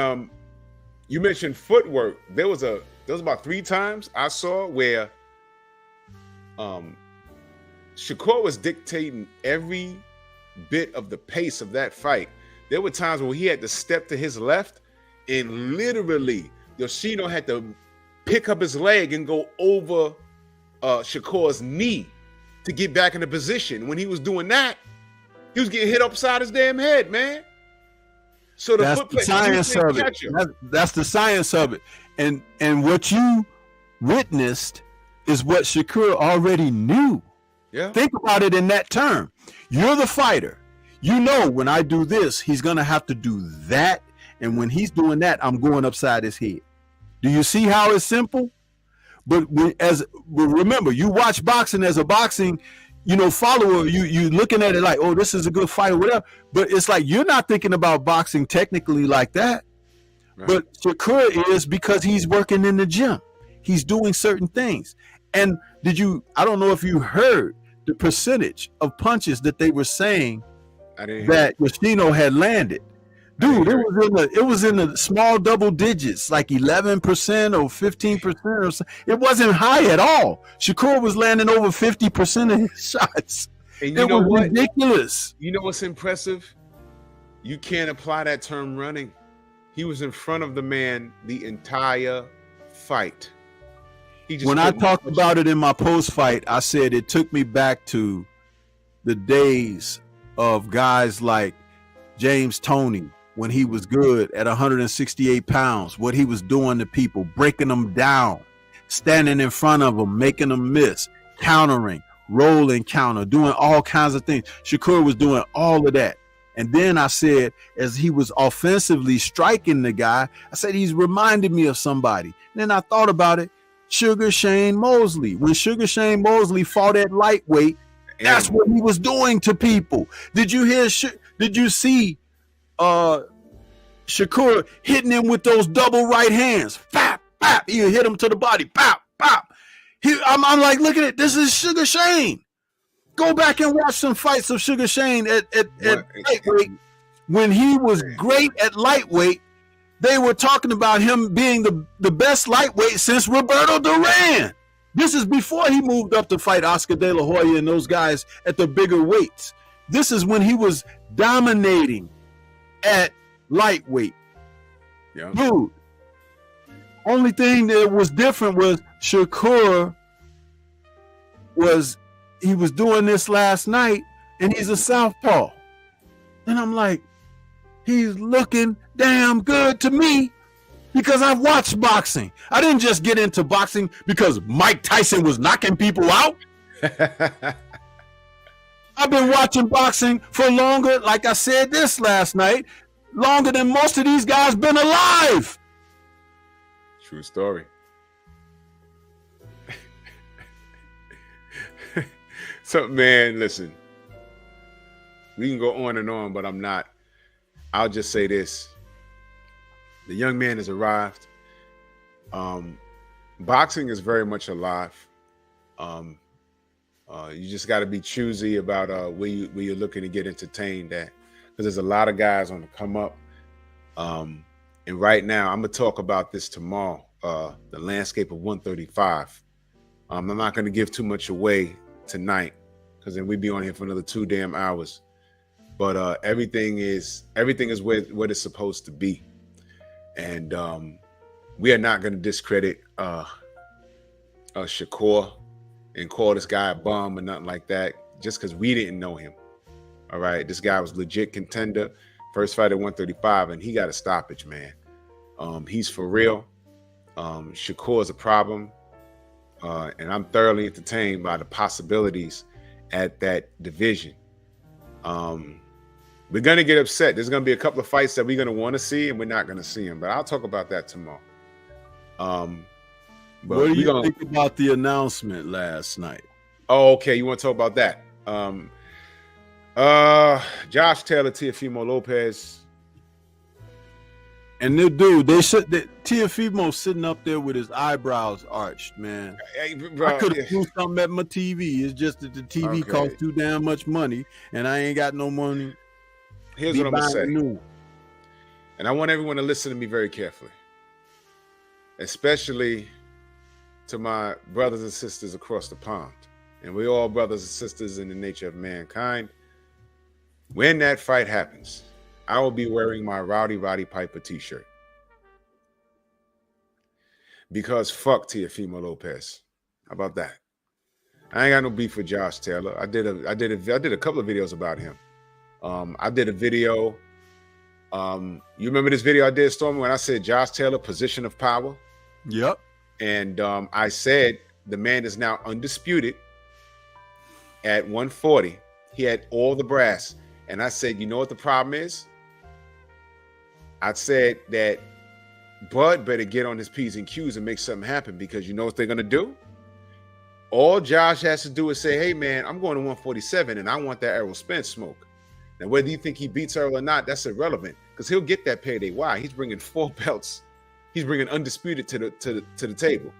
you mentioned footwork. There was about 3 times I saw where Shakur was dictating every bit of the pace of that fight. There were times where he had to step to his left, and literally Yoshino had to pick up his leg and go over Shakur's knee to get back in the position. When he was doing that, he was getting hit upside his damn head, man. So that's the science of it. That's the science of it. And what you witnessed is what Shakur already knew. Yeah. Think about it in that term. You're the fighter. You know, when I do this, he's going to have to do that. And when he's doing that, I'm going upside his head. Do you see how it's simple? But remember, you watch boxing as a boxing, follower. You looking at it like, oh, this is a good fight or whatever. But it's like you're not thinking about boxing technically like that. Right. But Shakur is, because he's working in the gym. He's doing certain things. And I don't know if you heard the percentage of punches that they were saying that Yoshino had landed. Dude, it was in the small double digits, like 11% or 15% or something. It wasn't high at all. Shakur was landing over 50% of his shots. And you know what? Ridiculous. You know what's impressive? You can't apply that term running. He was in front of the man the entire fight. When I talked about it in my post fight, I said it took me back to the days of guys like James Toney, when he was good at 168 pounds, what he was doing to people, breaking them down, standing in front of them, making them miss, countering, rolling counter, doing all kinds of things. Shakur was doing all of that. And then I said, as he was offensively striking the guy, I said, he's reminded me of somebody. And then I thought about it. Sugar Shane Mosley. When Sugar Shane Mosley fought at lightweight, that's what he was doing to people. Did you see Shakur hitting him with those double right hands? Pop, pop. He hit him to the body. Pop, pop. I'm like, look at it. This is Sugar Shane. Go back and watch some fights of Sugar Shane at lightweight. When he was great at lightweight, they were talking about him being the best lightweight since Roberto Duran. This is before he moved up to fight Oscar De La Hoya and those guys at the bigger weights. This is when he was dominating at lightweight. Yeah. Dude, only thing that was different was Shakur was doing this last night, and he's a southpaw. And I'm like, he's looking damn good to me because I've watched boxing. I didn't just get into boxing because Mike Tyson was knocking people out. I've been watching boxing for longer, like I said this last night, longer than most of these guys been alive. True story. So, man, listen, we can go on and on, but I'm not. I'll just say this. The young man has arrived. Boxing is very much alive. You just got to be choosy about where you're looking to get entertained at, because there's a lot of guys on the come up. And right now, I'm going to talk about this tomorrow, the landscape of 135. I'm not going to give too much away tonight, because then we'd be on here for another 2 damn hours. But everything is what it's supposed to be. And we are not going to discredit Shakur and call this guy a bum or nothing like that, just because we didn't know him. All right. This guy was legit contender, first fight at 135, and he got a stoppage, man. He's for real. Shakur is a problem. And I'm thoroughly entertained by the possibilities at that division. We're going to get upset. There's going to be a couple of fights that we're going to want to see, and we're not going to see them. But I'll talk about that tomorrow. What do you think about the announcement last night? Oh, okay. You want to talk about that? Josh Taylor, Teofimo Lopez. And the dude, Teofimo sitting up there with his eyebrows arched, man. Hey, bro, I could have do something at my TV. It's just that the TV costs too damn much money, and I ain't got no money. Here's what I'm going to say. And I want everyone to listen to me very carefully, especially to my brothers and sisters across the pond. And we're all brothers and sisters in the nature of mankind. When that fight happens, I will be wearing my Rowdy Roddy Piper t-shirt. Because fuck Teofimo Lopez. How about that? I ain't got no beef with Josh Taylor. I did a couple of videos about him. I did a video. You remember this video I did, Stormy, when I said Josh Taylor, position of power? Yep. And I said the man is now undisputed at 140. He had all the brass. And I said, you know what the problem is? I said that Bud better get on his P's and Q's and make something happen, because you know what they're going to do? All Josh has to do is say, hey, man, I'm going to 147 and I want that Errol Spence smoke. Now, whether you think he beats Errol or not, that's irrelevant, because he'll get that payday. Why? He's bringing 4 belts. He's bringing undisputed to the table.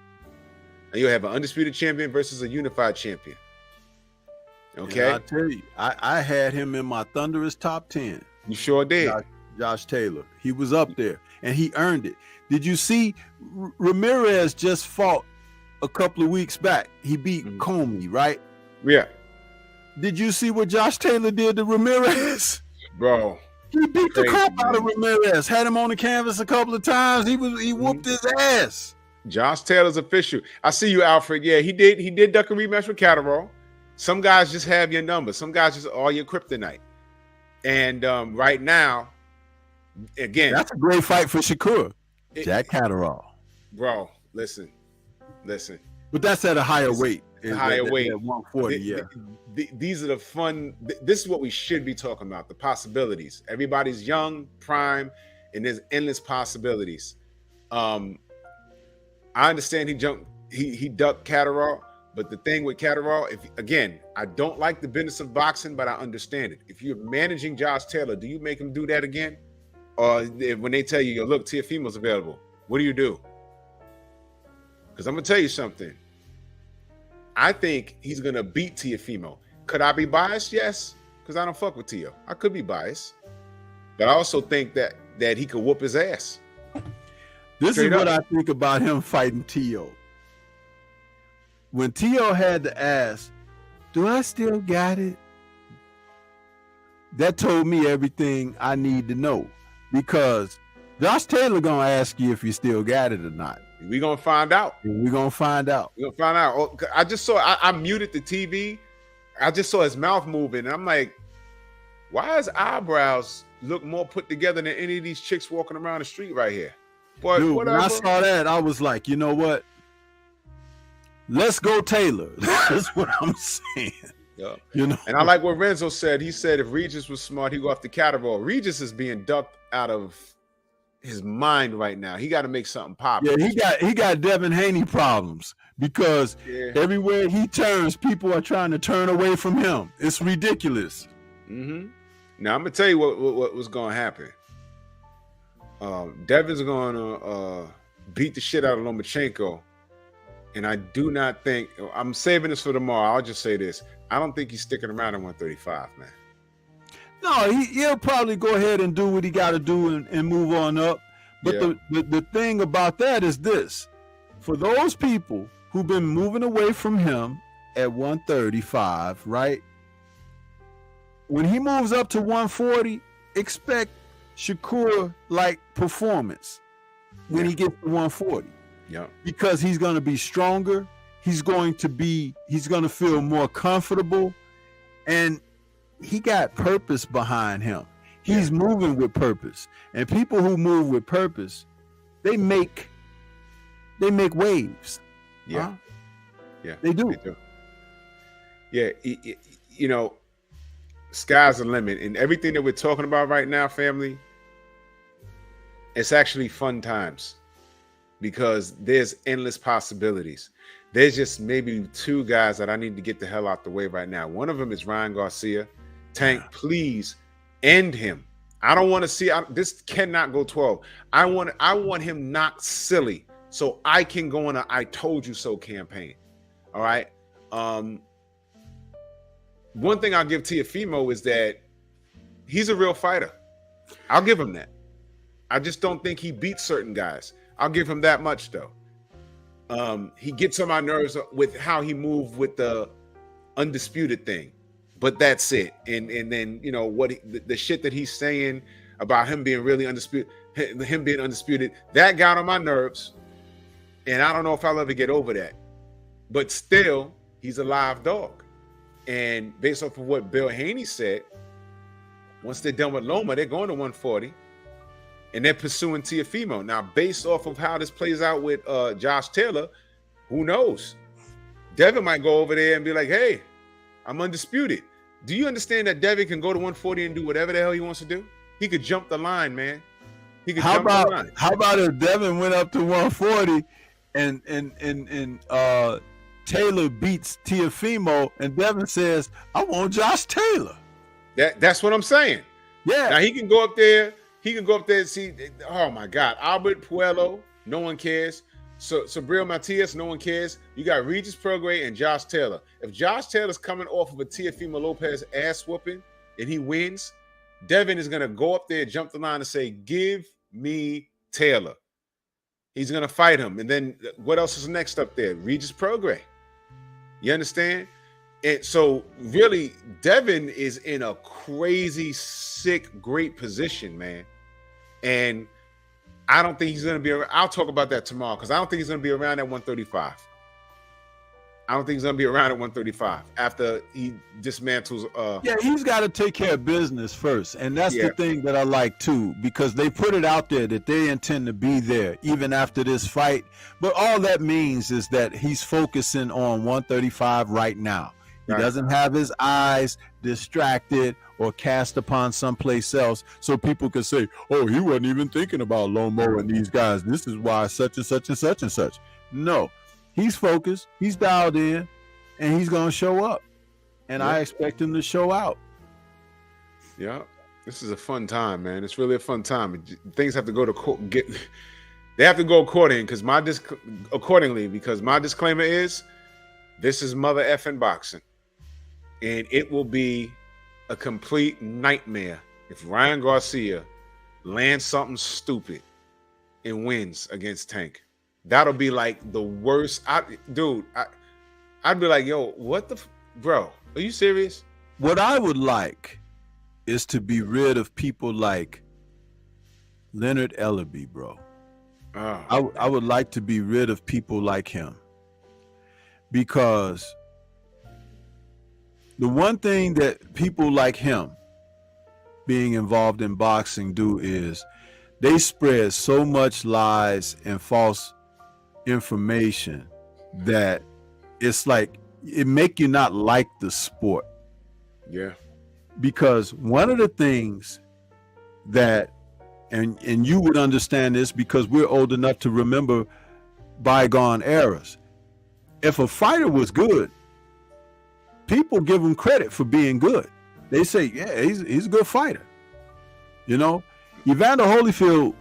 And you'll have an undisputed champion versus a unified champion. Okay? And I tell you, I had him in my Thunderous top 10. You sure did. Josh Taylor. He was up there, and he earned it. Did you see Ramirez just fought a couple of weeks back? He beat Comey, right? Yeah. Did you see what Josh Taylor did to Ramirez? Bro. He beat the crap out of Ramirez. Had him on the canvas a couple of times. He whooped his ass. Josh Taylor's official. I see you, Alfred. Yeah, he did duck a rematch with Catterall. Some guys just have your number. Some guys just all your kryptonite. And right now, again, that's a great fight for Shakur. Jack Catterall. Bro, listen. But that's at a higher weight. Higher weight. At 140, These are the fun. This is what we should be talking about, the possibilities. Everybody's young, prime, and there's endless possibilities. I understand he ducked Catterall, but the thing with Catterall, I don't like the business of boxing, but I understand it. If you're managing Josh Taylor, do you make him do that again? Or when they tell you, look, Teofimo's available, what do you do? Because I'm going to tell you something. I think he's going to beat Teofimo. Could I be biased? Yes, because I don't fuck with Teo. I could be biased. But I also think that he could whoop his ass. This is what I think about him fighting Teo. When Teo had to ask, do I still got it? That told me everything I need to know. Because Josh Taylor going to ask you if you still got it or not. We're going to find out. We're going to find out. Oh, I just saw, I muted the TV. I just saw his mouth moving. And I'm like, why his eyebrows look more put together than any of these chicks walking around the street right here? But dude, whatever. When I saw that, I was like, you know what? Let's go Taylor. That's what I'm saying. Yeah. You know? And I like what Renzo said. He said if Regis was smart, he'd go after Catterall. Regis is being ducked out of his mind right now. He got to make something pop. Yeah, he got Devin Haney problems, because everywhere he turns, people are trying to turn away from him. It's ridiculous. Mm-hmm. Now I'm gonna tell you what was gonna happen. Devin's gonna beat the shit out of Lomachenko, and I do not think, I'm saving this for tomorrow. I'll just say this: I don't think he's sticking around at 135, man. No, he'll probably go ahead and do what he got to do and move on up. But the thing about that is this: for those people who've been moving away from him at 135, right? When he moves up to 140, expect Shakur-like performance when he gets to 140. Yeah. Because he's going to be stronger. He's going to feel more comfortable. And he got purpose behind him. He's moving with purpose. And people who move with purpose, they make waves. Yeah. Huh? Yeah. They do. Yeah. You know, sky's the limit. And everything that we're talking about right now, family, it's actually fun times, because there's endless possibilities. There's just maybe 2 guys that I need to get the hell out the way right now. One of them is Ryan Garcia. Tank, please end him. I don't want to see, this cannot go 12. I want him knocked silly so I can go on a I told you so campaign. All right. One thing I'll give Teofimo is that he's a real fighter. I'll give him that. I just don't think he beats certain guys. I'll give him that much though. He gets on my nerves with how he moved with the undisputed thing, but that's it. And then, you know, what the shit that he's saying about him being really undisputed, that got on my nerves. And I don't know if I'll ever get over that. But still, he's a live dog. And based off of what Bill Haney said, once they're done with Loma, they're going to 140. And they're pursuing Teofimo. Now, based off of how this plays out with Josh Taylor, who knows? Devin might go over there and be like, hey, I'm undisputed. Do you understand that Devin can go to 140 and do whatever the hell he wants to do? He could jump the line, man. He could jump the line. How about if Devin went up to 140 and Taylor beats Teofimo and Devin says, I want Josh Taylor. That's what I'm saying. Yeah. Now he can go up there. He can go up there and see. Oh my God, Albert Puello, no one cares. So Sabril Matias, no one cares. You got Regis Prograis and Josh Taylor. If Josh Taylor's coming off of a Teofimo Lopez ass whooping and he wins, Devin is gonna go up there, jump the line, and say, "Give me Taylor." He's gonna fight him, and then what else is next up there? Regis Prograis. You understand? And so really, Devin is in a crazy, sick, great position, man. And I don't think he's going to be around. I'll talk about that tomorrow because I don't think he's going to be around at 135. I don't think he's going to be around at 135 after he dismantles. Yeah, he's got to take care of business first. And that's the thing that I like, too, because they put it out there that they intend to be there even after this fight. But all that means is that he's focusing on 135 right now. He doesn't have his eyes distracted or cast upon someplace else so people could say, oh, he wasn't even thinking about Lomo and these guys. This is why such and such and such and such. No, he's focused. He's dialed in, and he's going to show up. And I expect him to show out. Yeah, this is a fun time, man. It's really a fun time. Things have to go to court. They have to go accordingly because my disclaimer is this is mother effing boxing. And it will be a complete nightmare if Ryan Garcia lands something stupid and wins against Tank. That'll be like the worst. I'd be like, yo, what the bro? Are you serious? What I would like is to be rid of people like Leonard Ellerby, bro. Oh, I would like to be rid of people like him because the one thing that people like him being involved in boxing do is they spread so much lies and false information that it's like it make you not like the sport. Yeah. Because one of the things that, and you would understand this because we're old enough to remember bygone eras. If a fighter was good, people give him credit for being good. They say, yeah, he's a good fighter. You know, Evander Holyfield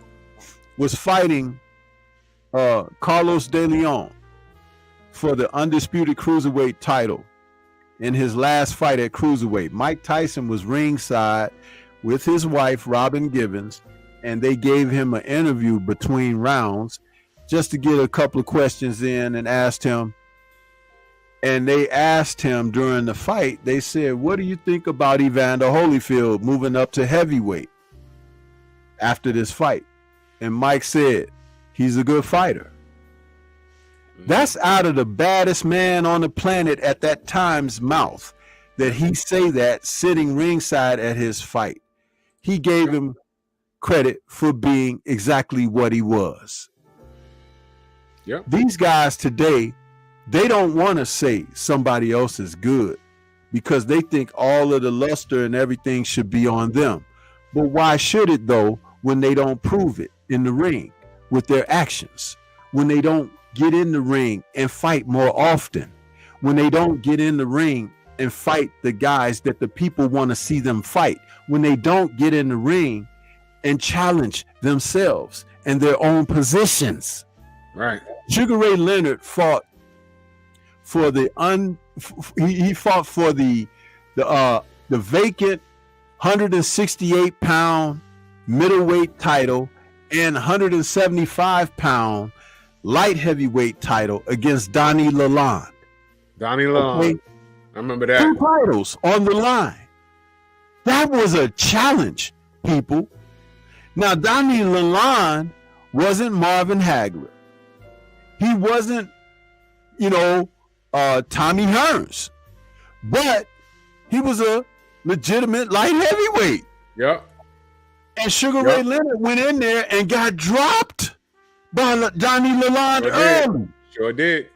was fighting Carlos De Leon for the undisputed cruiserweight title in his last fight at cruiserweight. Mike Tyson was ringside with his wife, Robin Givens, and they gave him an interview between rounds just to get a couple of questions in and asked him. And they asked him during the fight, they said, what do you think about Evander Holyfield moving up to heavyweight after this fight? And Mike said, he's a good fighter. That's out of the baddest man on the planet at that time's mouth that he say that sitting ringside at his fight. He gave him credit for being exactly what he was. Yeah. These guys today, they don't want to say somebody else is good because they think all of the luster and everything should be on them. But why should it though when they don't prove it in the ring with their actions? When they don't get in the ring and fight more often? When they don't get in the ring and fight the guys that the people want to see them fight? When they don't get in the ring and challenge themselves and their own positions? Right. Sugar Ray Leonard fought for the vacant 168-pound middleweight title and 175-pound light heavyweight title against Donnie Lalonde. Donnie Lalonde. Okay? I remember that. 2 titles on the line. That was a challenge, people. Now, Donnie Lalonde wasn't Marvin Hagler. He wasn't, Tommy Hearns, but he was a legitimate light heavyweight. Yep. And Sugar Ray Leonard went in there and got dropped by Donnie Lalonde early. Sure did.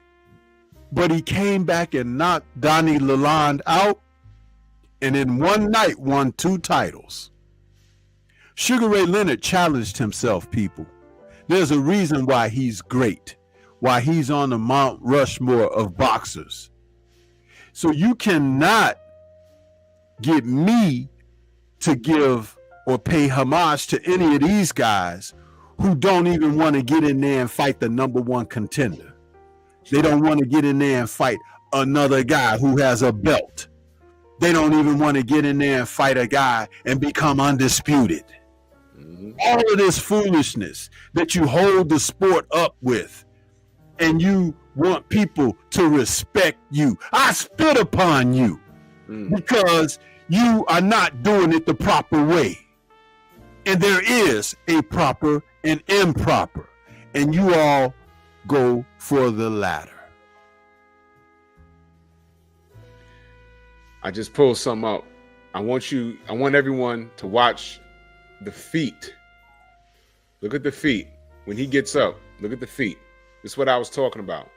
But he came back and knocked Donnie Lalonde out, and in one night won 2 titles. Sugar Ray Leonard challenged himself, people. There's a reason why he's great, why he's on the Mount Rushmore of boxers. So you cannot get me to give or pay homage to any of these guys who don't even want to get in there and fight the #1 contender. They don't want to get in there and fight another guy who has a belt. They don't even want to get in there and fight a guy and become undisputed. All of this foolishness that you hold the sport up with, and you want people to respect you. I spit upon you because you are not doing it the proper way. And there is a proper and improper, and you all go for the latter. I just pulled something up. I want everyone to watch the feet. Look at the feet. When he gets up, look at the feet. This is what I was talking about.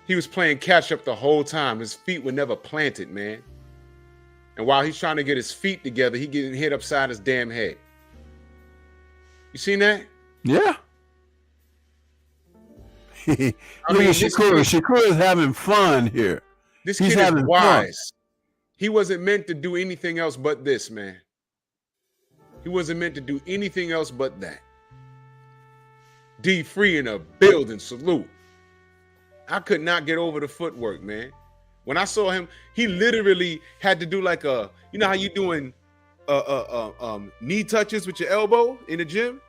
He was playing catch up the whole time. His feet were never planted, man. And while he's trying to get his feet together, he getting hit upside his damn head. You seen that? Yeah. Look at Shakur is having fun here. This kid is wise. He wasn't meant to do anything else but this, man. He wasn't meant to do anything else but that. D Free in a building, salute. I could not get over the footwork, man. When I saw him, he literally had to do like a, you know how you doing knee touches with your elbow in the gym?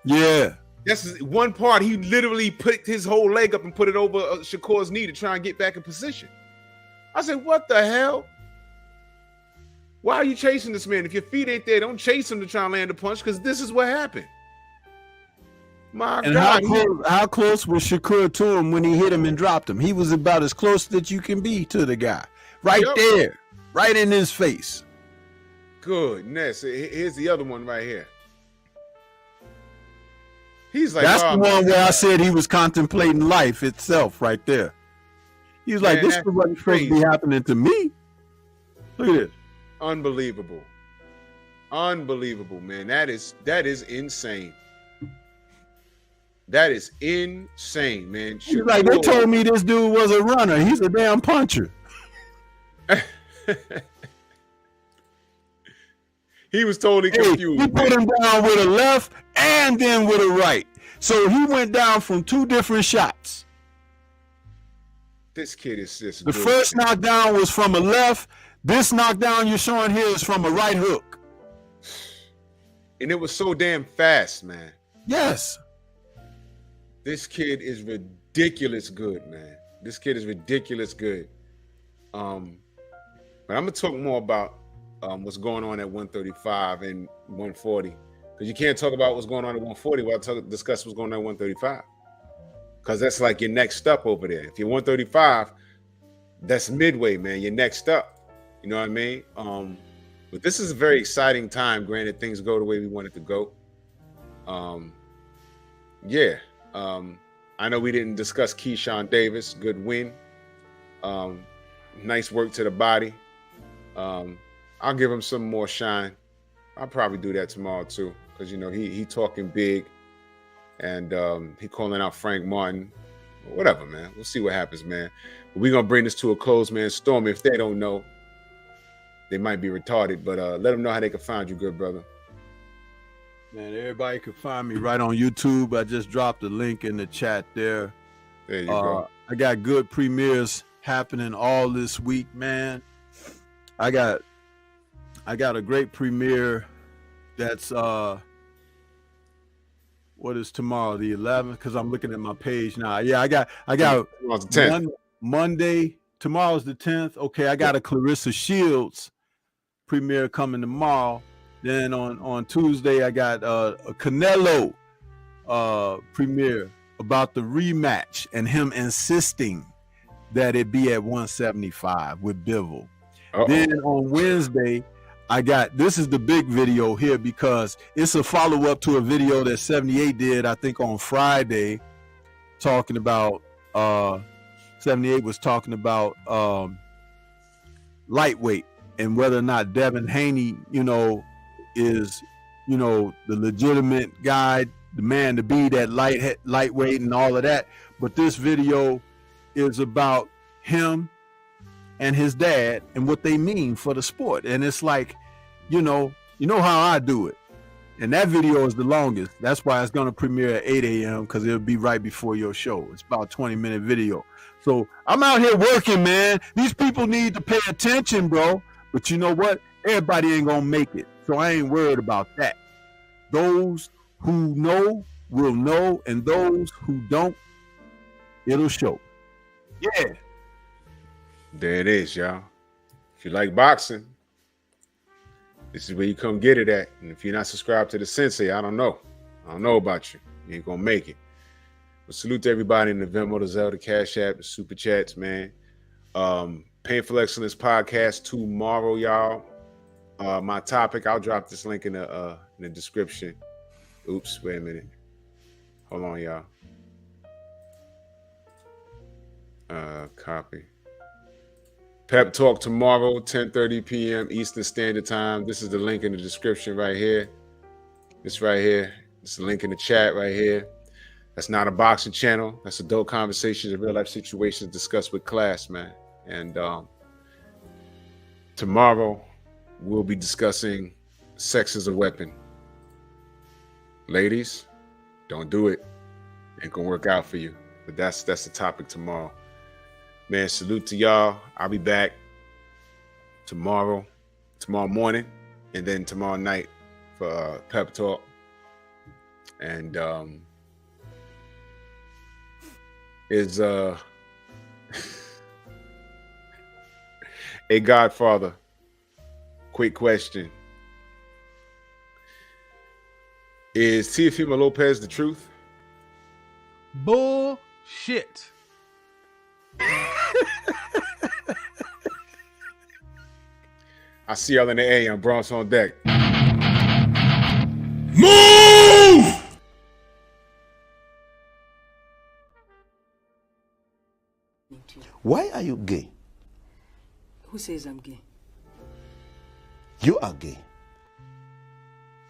Yeah. That's one part. He literally put his whole leg up and put it over Shakur's knee to try and get back in position. I said, what the hell? Why are you chasing this man? If your feet ain't there, don't chase him to try and land a punch, because this is what happened. My God. How close was Shakur to him when he hit him and dropped him? He was about as close that you can be to the guy. Right there. Right in his face. Goodness. Here's the other one right here. He's like, that's the one where I said he was contemplating life itself right there. He was like, this is what's supposed to be happening to me. Look at this. Unbelievable. Unbelievable, man. That is insane. That is insane, man. He's like, they told me this dude was a runner. He's a damn puncher. He was totally confused. He put him down with a left and then with a right. So he went down from 2 different shots. This kid is just the first knockdown was from a left. This knockdown you're showing here is from a right hook. And it was so damn fast, man. Yes. This kid is ridiculous good, man. This kid is ridiculous good. But I'm gonna talk more about what's going on at 135 and 140, because you can't talk about what's going on at 140 while discuss what's going on at 135, because that's like your next up over there. If you're 135, that's midway, man. You're next up. You know what I mean? But this is a very exciting time. Granted, things go the way we want it to go. I know we didn't discuss Keyshawn Davis. Good win. Nice work to the body. I'll give him some more shine. I'll probably do that tomorrow too, because you know he talking big, and he calling out Frank Martin. Whatever, man. We'll see what happens, man. But we're gonna bring this to a close, man. Stormy, if they don't know, they might be retarded, but let them know how they can find you, good brother. Man, everybody can find me right on YouTube. I just dropped a link in the chat there. There you go. I got good premieres happening all this week, man. I got a great premiere that's what is tomorrow, the 11th? Because I'm looking at my page now. Yeah, I got tomorrow's the 10th. Monday. Tomorrow's the 10th. Okay, I got a Clarissa Shields premiere coming tomorrow. Then on Tuesday, I got a Canelo premiere about the rematch and him insisting that it be at 175 with Bivol. Then on Wednesday, I got, this is the big video here because it's a follow-up to a video that 78 did, I think on Friday, talking about 78 was talking about lightweight and whether or not Devin Haney, is, the legitimate guy, the man to be that lightweight and all of that. But this video is about him and his dad and what they mean for the sport. And it's like, you know how I do it. And that video is the longest. That's why it's going to premiere at 8 a.m. because it'll be right before your show. It's about a 20-minute video. So I'm out here working, man. These people need to pay attention, bro. But you know what? Everybody ain't going to make it. So I ain't worried about that. Those who know will know, and those who don't, it'll show. Yeah. There it is, y'all. If you like boxing, this is where you come get it at. And if you're not subscribed to the Sensei, I don't know about you. You ain't gonna make it. But salute to everybody in the Venmo, the Zelda, Cash App, the Super Chats, man. Painful Excellence podcast tomorrow, y'all. My topic, I'll drop this link in the description. Oops, wait a minute. Hold on, y'all. Copy. Pep Talk tomorrow, 10:30 p.m. Eastern Standard Time. This is the link in the description right here. This right here. It's the link in the chat right here. That's not a boxing channel. That's adult conversations and real life situations discussed with class, man. And tomorrow we'll be discussing sex as a weapon. Ladies, don't do it. Ain't gonna work out for you. But that's the topic tomorrow. Man, salute to y'all. I'll be back tomorrow morning, and then tomorrow night for Pep Talk. And is a Godfather. Quick question. Is Teofimo Lopez the truth? Bullshit. I see y'all in the AM. Bronx on deck. Move! Why are you gay? Who says I'm gay? You are gay.